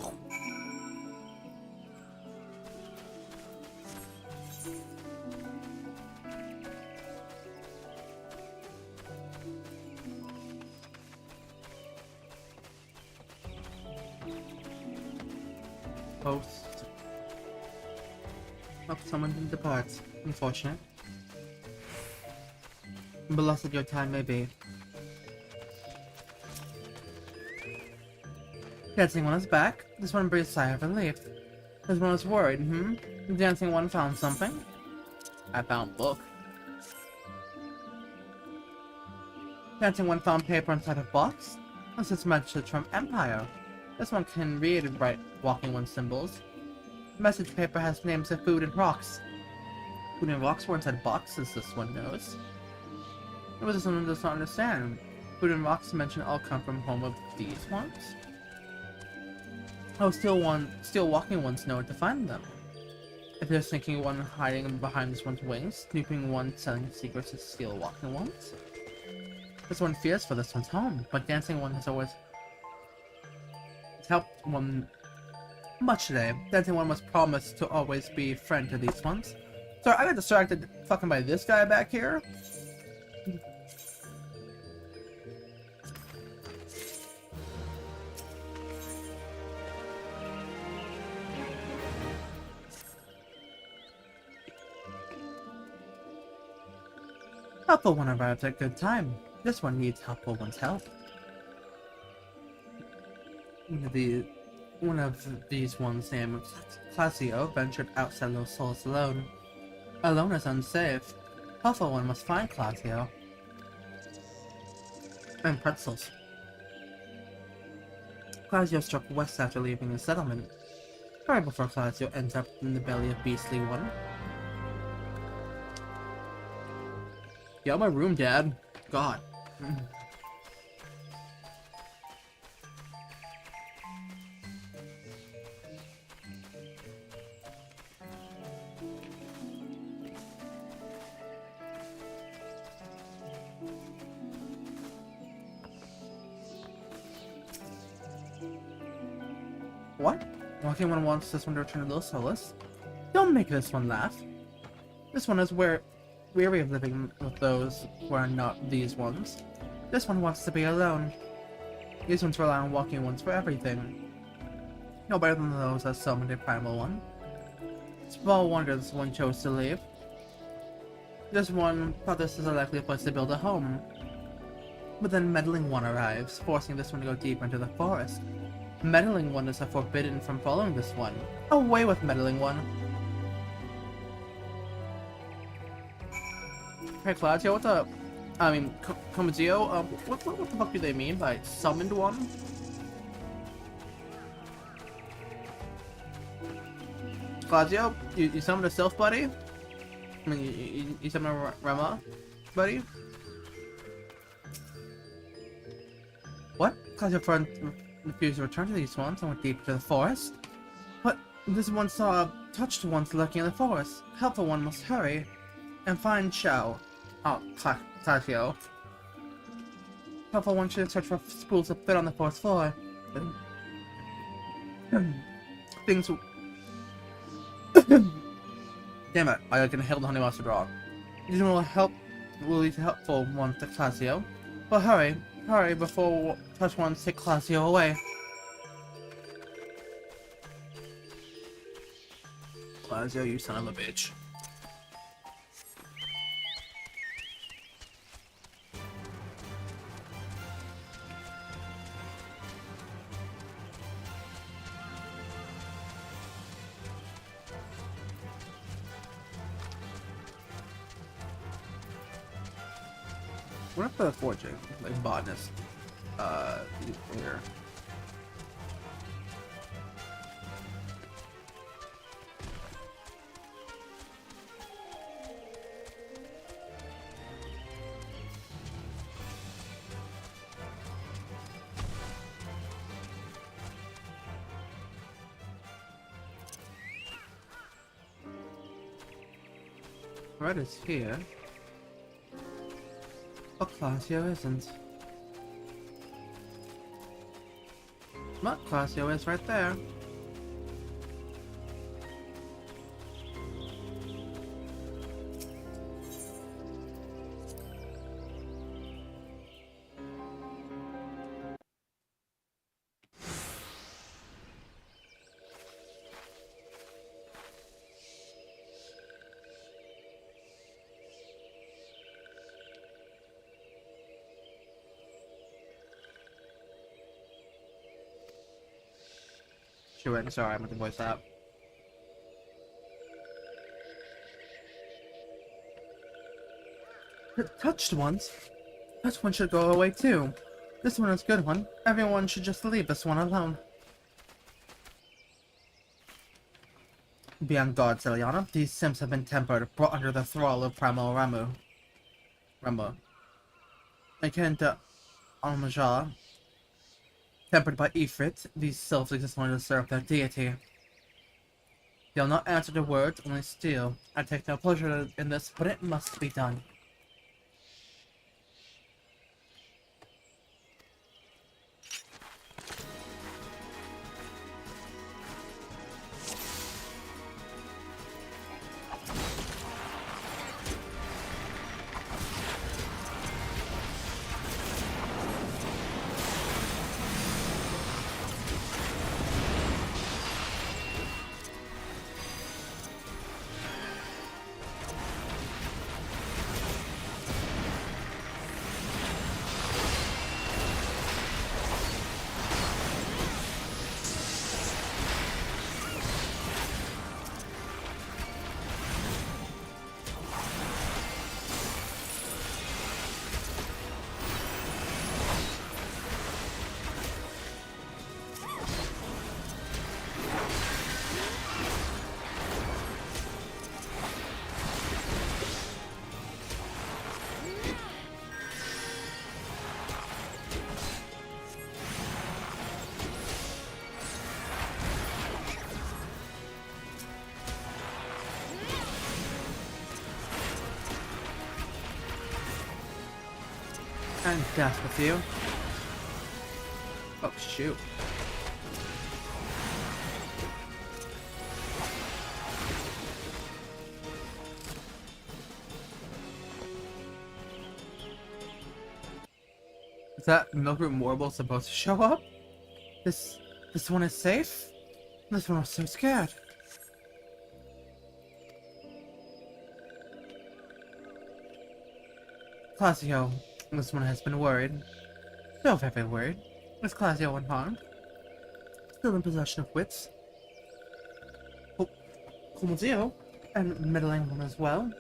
Post. Oh, someone didn't depart. Unfortunate. Blessed your time may be. Dancing one is back. This one breathes a sigh of relief. This one was worried, The dancing one found something? I found book. Dancing one found paper inside a box. This is message from Empire. This one can read and write walking one symbols. Message paper has names of food and rocks. Food and rocks were inside boxes, this one knows. It was someone does not understand. Food and rocks mention all come from home of these ones. Oh, still walking ones know where to find them. If there's sneaking one hiding behind this one's wings, snooping one selling secrets to steal walking ones. This one fears for this one's home, but dancing one has always helped one much today. Dancing one must promise to always be a friend to these ones. Sorry, I got distracted fucking by this guy back here. Helpful one arrives at a good time. This one needs helpful one's help. One of these ones named Clasio ventured outside Los Sols alone. Alone is unsafe. Helpful one must find Clasio. And pretzels. Clasio struck west after leaving the settlement. Right before Clasio ends up in the belly of Beastly One. Get out of my room, Dad. God. What? Walking one wants this one to return to Los Solis? Don't make this one laugh. This one is weary of living with those who are not these ones. This one wants to be alone. These ones rely on walking ones for everything. No better than those that summoned a primal one. Small wonder this one chose to leave. This one thought this is a likely place to build a home. But then Meddling One arrives, forcing this one to go deeper into the forest. Meddling One is forbidden from following this one. Away with Meddling One! Hey Claudio, what's up? I mean, Comazio, what the fuck do they mean by summoned one? Claudio, you summoned a self, buddy? I mean, you summoned a Rama, buddy? What? Claudio refused to return to these ones and went deep into the forest? But this one saw touched ones lurking in the forest. Helpful one must hurry and find Xiao. Oh, Takio. Helpful one should search for spools that fit on the forest floor. Things. Damn it! I can help the honey monster draw. These will lead to helpful ones to Clasio. But hurry before touch ones take Clasio away. Clasio, you son of a bitch. What if the forging, like botanist, here. Red is here. But Claudio isn't. But Claudio is right there. She went, sorry, I meant to voice that. Touched ones? That one should go away too. This one is a good one. Everyone should just leave this one alone. Be on guard, Celiana. These Sims have been tempered, brought under the thrall of Primal Ramu. Akin to Almajar, tempered by Ifrit, these sylphs exist only to serve their deity. They'll not answer to words, only steal. I take no pleasure in this, but it must be done. I'm death with you. Oh, shoot. Is that Milkroot Morble supposed to show up? This one is safe? This one was so scared. Claudio, this one has been worried. So very worried. Is Claudio unharmed? Still in possession of wits? Oh, Claudio? And middling one as well?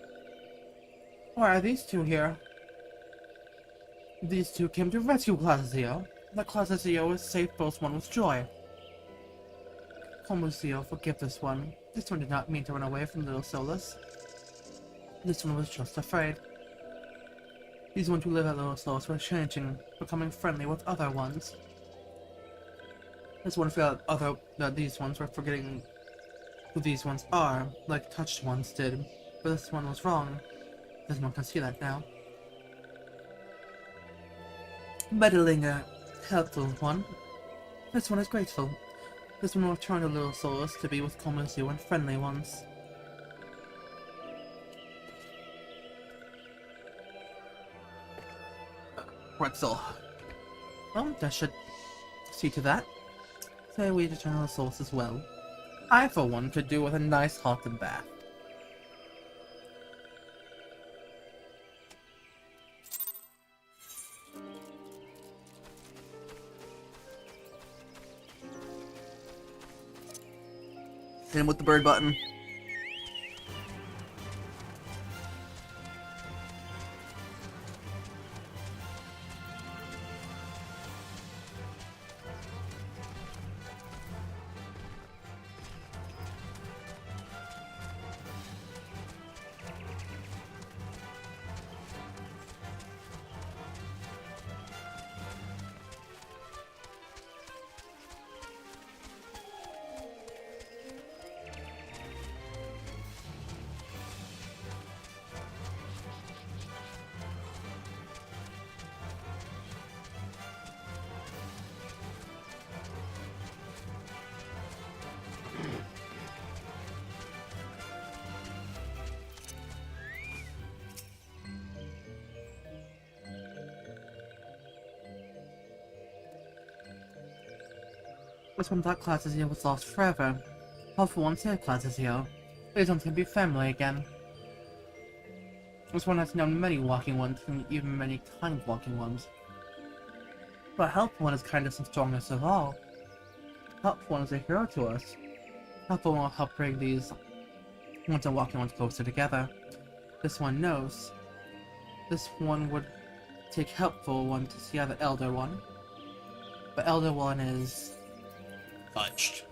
Why are these two here? These two came to rescue Claudio. That Claudio is safe both one with joy. Claudio, forgive this one. This one did not mean to run away from little Solus. This one was just afraid. These ones who live at Little Solus were changing, becoming friendly with other ones. This one felt that these ones were forgetting who these ones are, like touched ones did. But this one was wrong. This one can see that now. Meddling a helpful one. This one is grateful. This one will return to Little Solus to be with Komasu and friendly ones. Pretzel. Well, that should see to that. Say we return to Little Solus as well. I, for one, could do with a nice hot bath. Hit him with the bird button. This one thought class is here was lost forever. Helpful one said class is here. These ones can be family again. This one has known many walking ones, and even many kind of walking ones. But Helpful One is kindest and strongest of all. Helpful One is a hero to us. Helpful One will help bring these ones and walking ones closer together. This one knows. This one would take Helpful One to see the Elder One. But Elder One is fudged.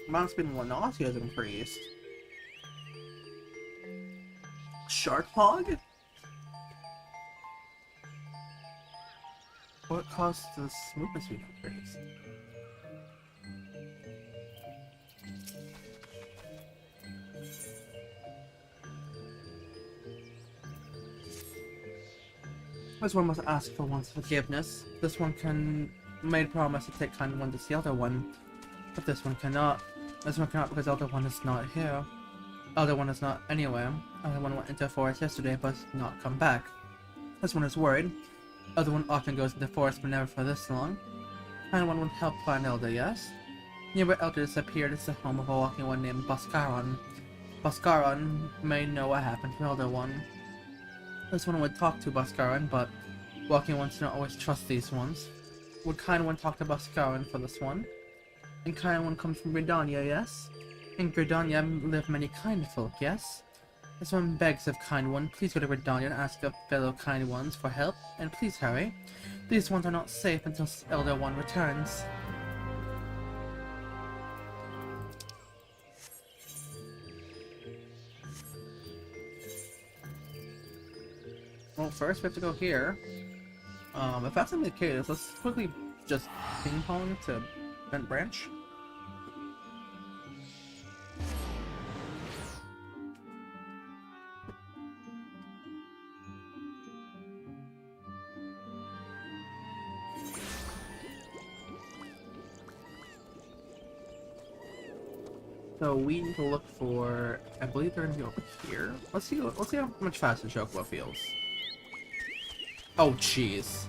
Must be Lanasia has increased. Shark Hog? What caused the smoothness to increase? This one must ask for one's forgiveness. This one made promise to take kind one to the Elder One, but this one cannot. This one cannot because Elder One is not here. Elder One is not anywhere. Elder One went into the forest yesterday but has not come back. This one is worried. Elder One often goes into the forest but never for this long. Kind one would help find Elder, yes? Near where Elder disappeared is the home of a walking one named Bhaskaran. Bhaskaran may know what happened to Elder One. This one would talk to Bhaskaran, but walking ones don't always trust these ones. Would kind one talk to Bhaskaran for this one? And kind one comes from Gridania, yes? In Gridania live many kind folk, yes? This one begs of kind one, please go to Gridania and ask of fellow kind ones for help, and please hurry. These ones are not safe until Elder One returns. Well, first we have to go here. If that's the case, let's quickly just ping pong to Bent Branch. So we need to look for, I believe they're gonna be over here. Let's see how much faster Chocobo feels. Oh jeez.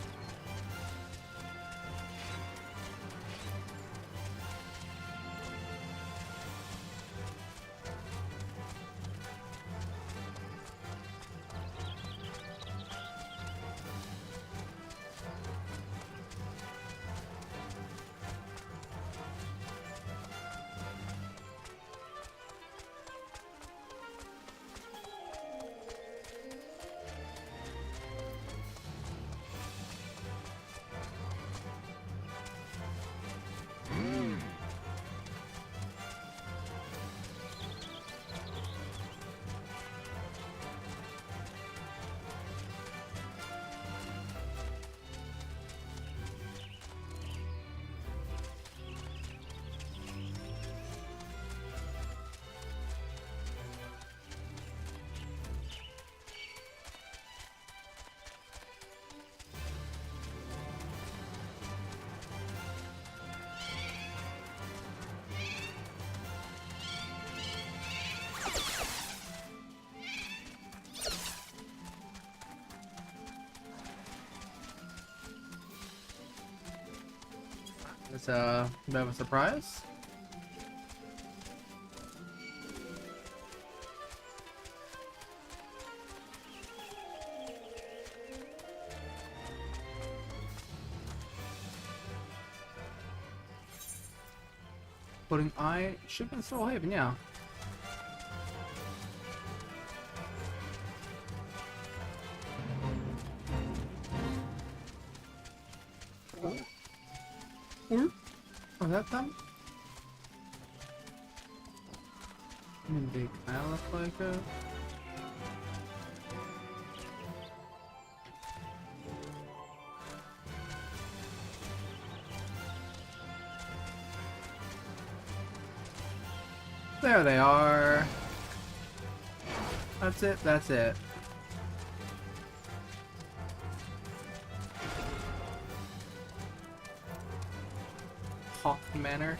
It's a bit of a surprise. Putting I should be so haven, yeah. Oh, that them? I mean, they kind of look like a... There they are. That's it, that's it. Hawk Manor.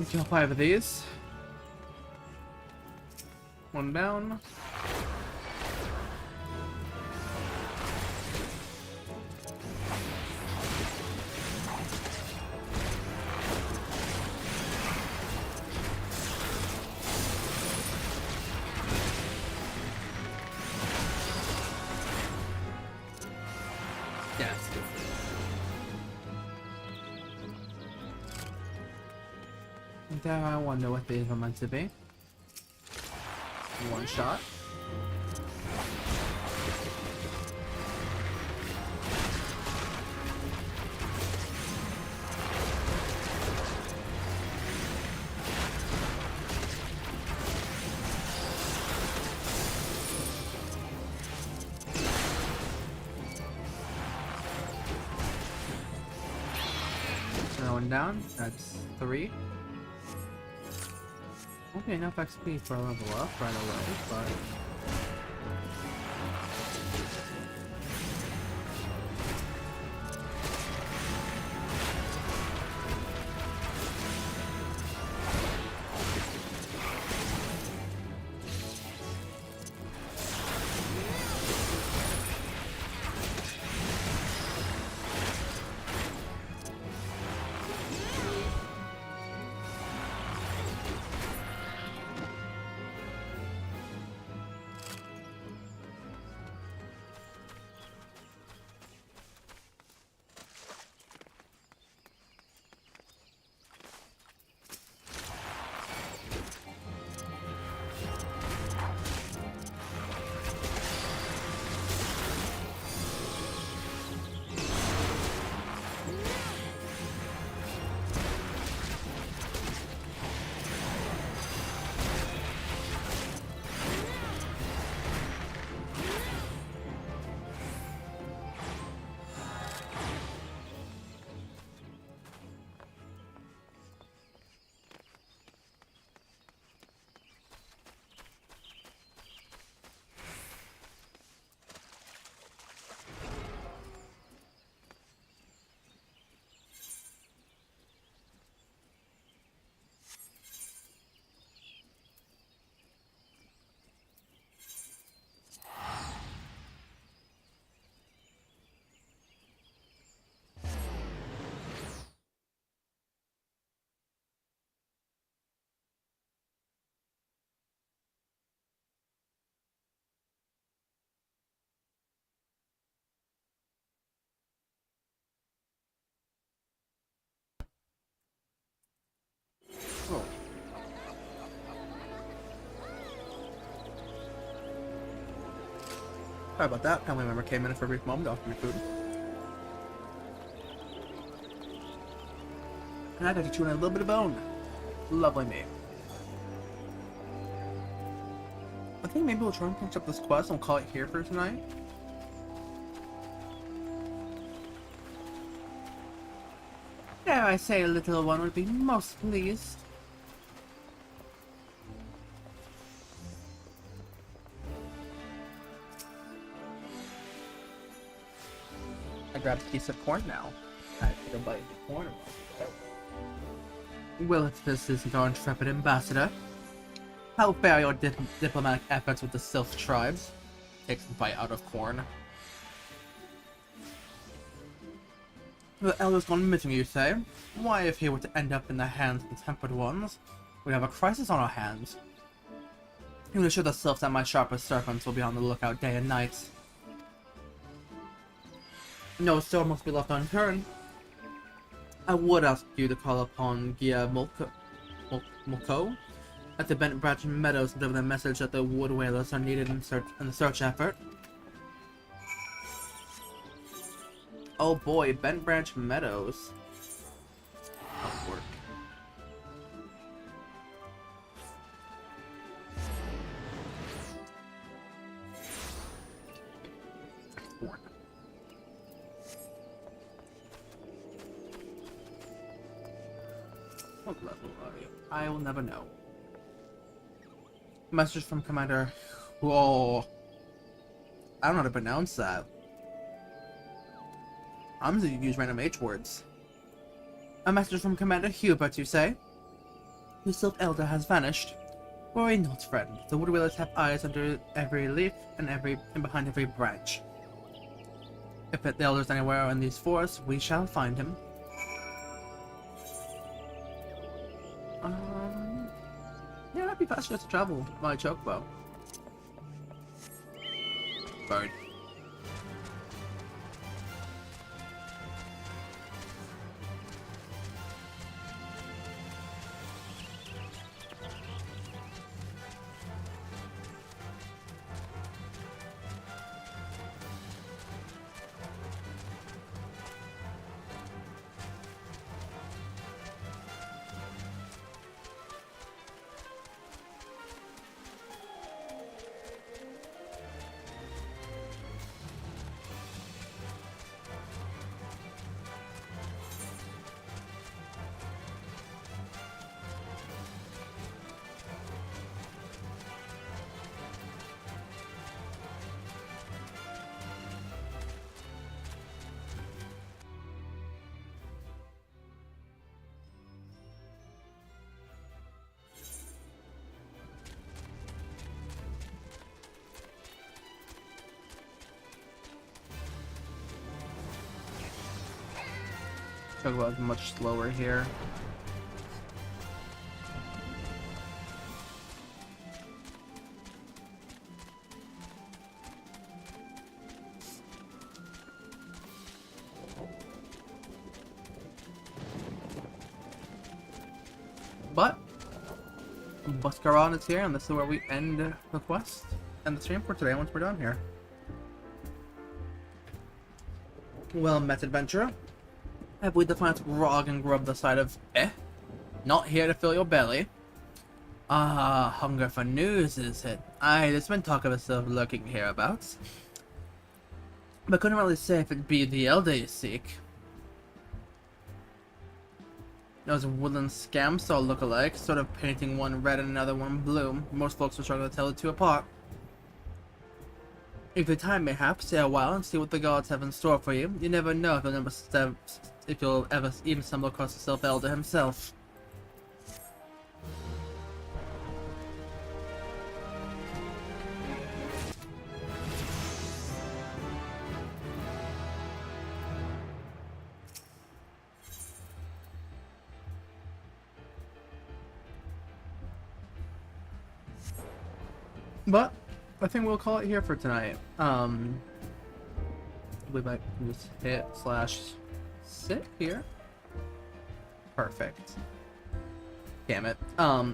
Kill 5 of these. One down. Yes. There, I wonder what these were meant to be. One shot. Another one down. That's 3. Okay, enough XP for a level up right away, but... Oh. Sorry about that. Family member came in for a brief moment to offer me food. And I got to chew on a little bit of bone. Lovely me. I think maybe we'll try and finish up this quest and we'll call it here for tonight. Dare I say a little one would be most pleased. I grabbed a piece of corn now. I take a bite of the corn. Well, if this isn't our intrepid ambassador, how fare your diplomatic efforts with the Sylph tribes? Takes a bite out of corn. The Elder's gone missing, you say? Why, if he were to end up in the hands of the Tempered Ones, we'd have a crisis on our hands. You assure the Sylphs that my sharpest serpents will be on the lookout day and night. No stone must be left unturned. I would ask you to call upon Gia Mulko at the Bent Branch Meadows and deliver the message that the wood whalers are needed in the search effort. Oh boy, Bent Branch Meadows. That'll work. What level are you? I will never know. Message from Commander... Whoa. I don't know how to pronounce that. I'm just gonna use random H words. A message from Commander Hubert, you say? The Sylph Elder has vanished. Worry not, friend. The wood wheelers have eyes under every leaf and behind every branch. If the Elder's anywhere in these forests, we shall find him. Yeah, that'd be faster just to travel by chocobo. Bird. Chocobo is much slower here. But Buscaron is here, and this is where we end the quest and the stream for today once we're done here. Well met, adventurer. Have we defined grog and grub the side of not here to fill your belly. Ah, hunger for news, is it? Aye, there's been talk of a Sylph lurking hereabouts. But couldn't really say if it'd be the Elder you seek. Those woodland scamps all look alike, sort of painting one red and another one blue. Most folks will struggle to tell the two apart. If you time mayhap, stay a while and see what the gods have in store for you. You never know if you'll ever even stumble across the Sylph Elder himself. But I think we'll call it here for tonight. We might just hit /sit here. Perfect. Damn it.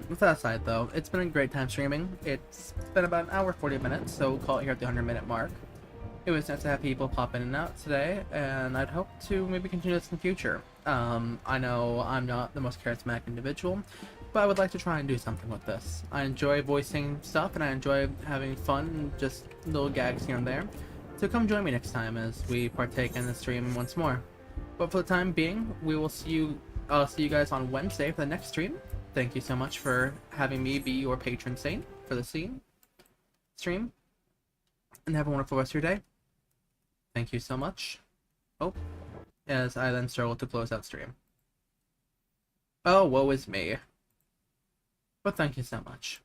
With that aside though, it's been a great time streaming. It's been about an hour 40 minutes, so we'll call it here at the 100-minute mark. It was nice to have people pop in and out today, and I'd hope to maybe continue this in the future. I know I'm not the most charismatic individual, but I would like to try and do something with this. I enjoy voicing stuff, and I enjoy having fun and just little gags here and there. So come join me next time as we partake in the stream once more. But for the time being, I'll see you guys on Wednesday for the next stream. Thank you so much for having me be your patron saint for the stream. And have a wonderful rest of your day. Thank you so much. Oh, as I then struggle to close out stream. Oh, woe is me. But thank you so much.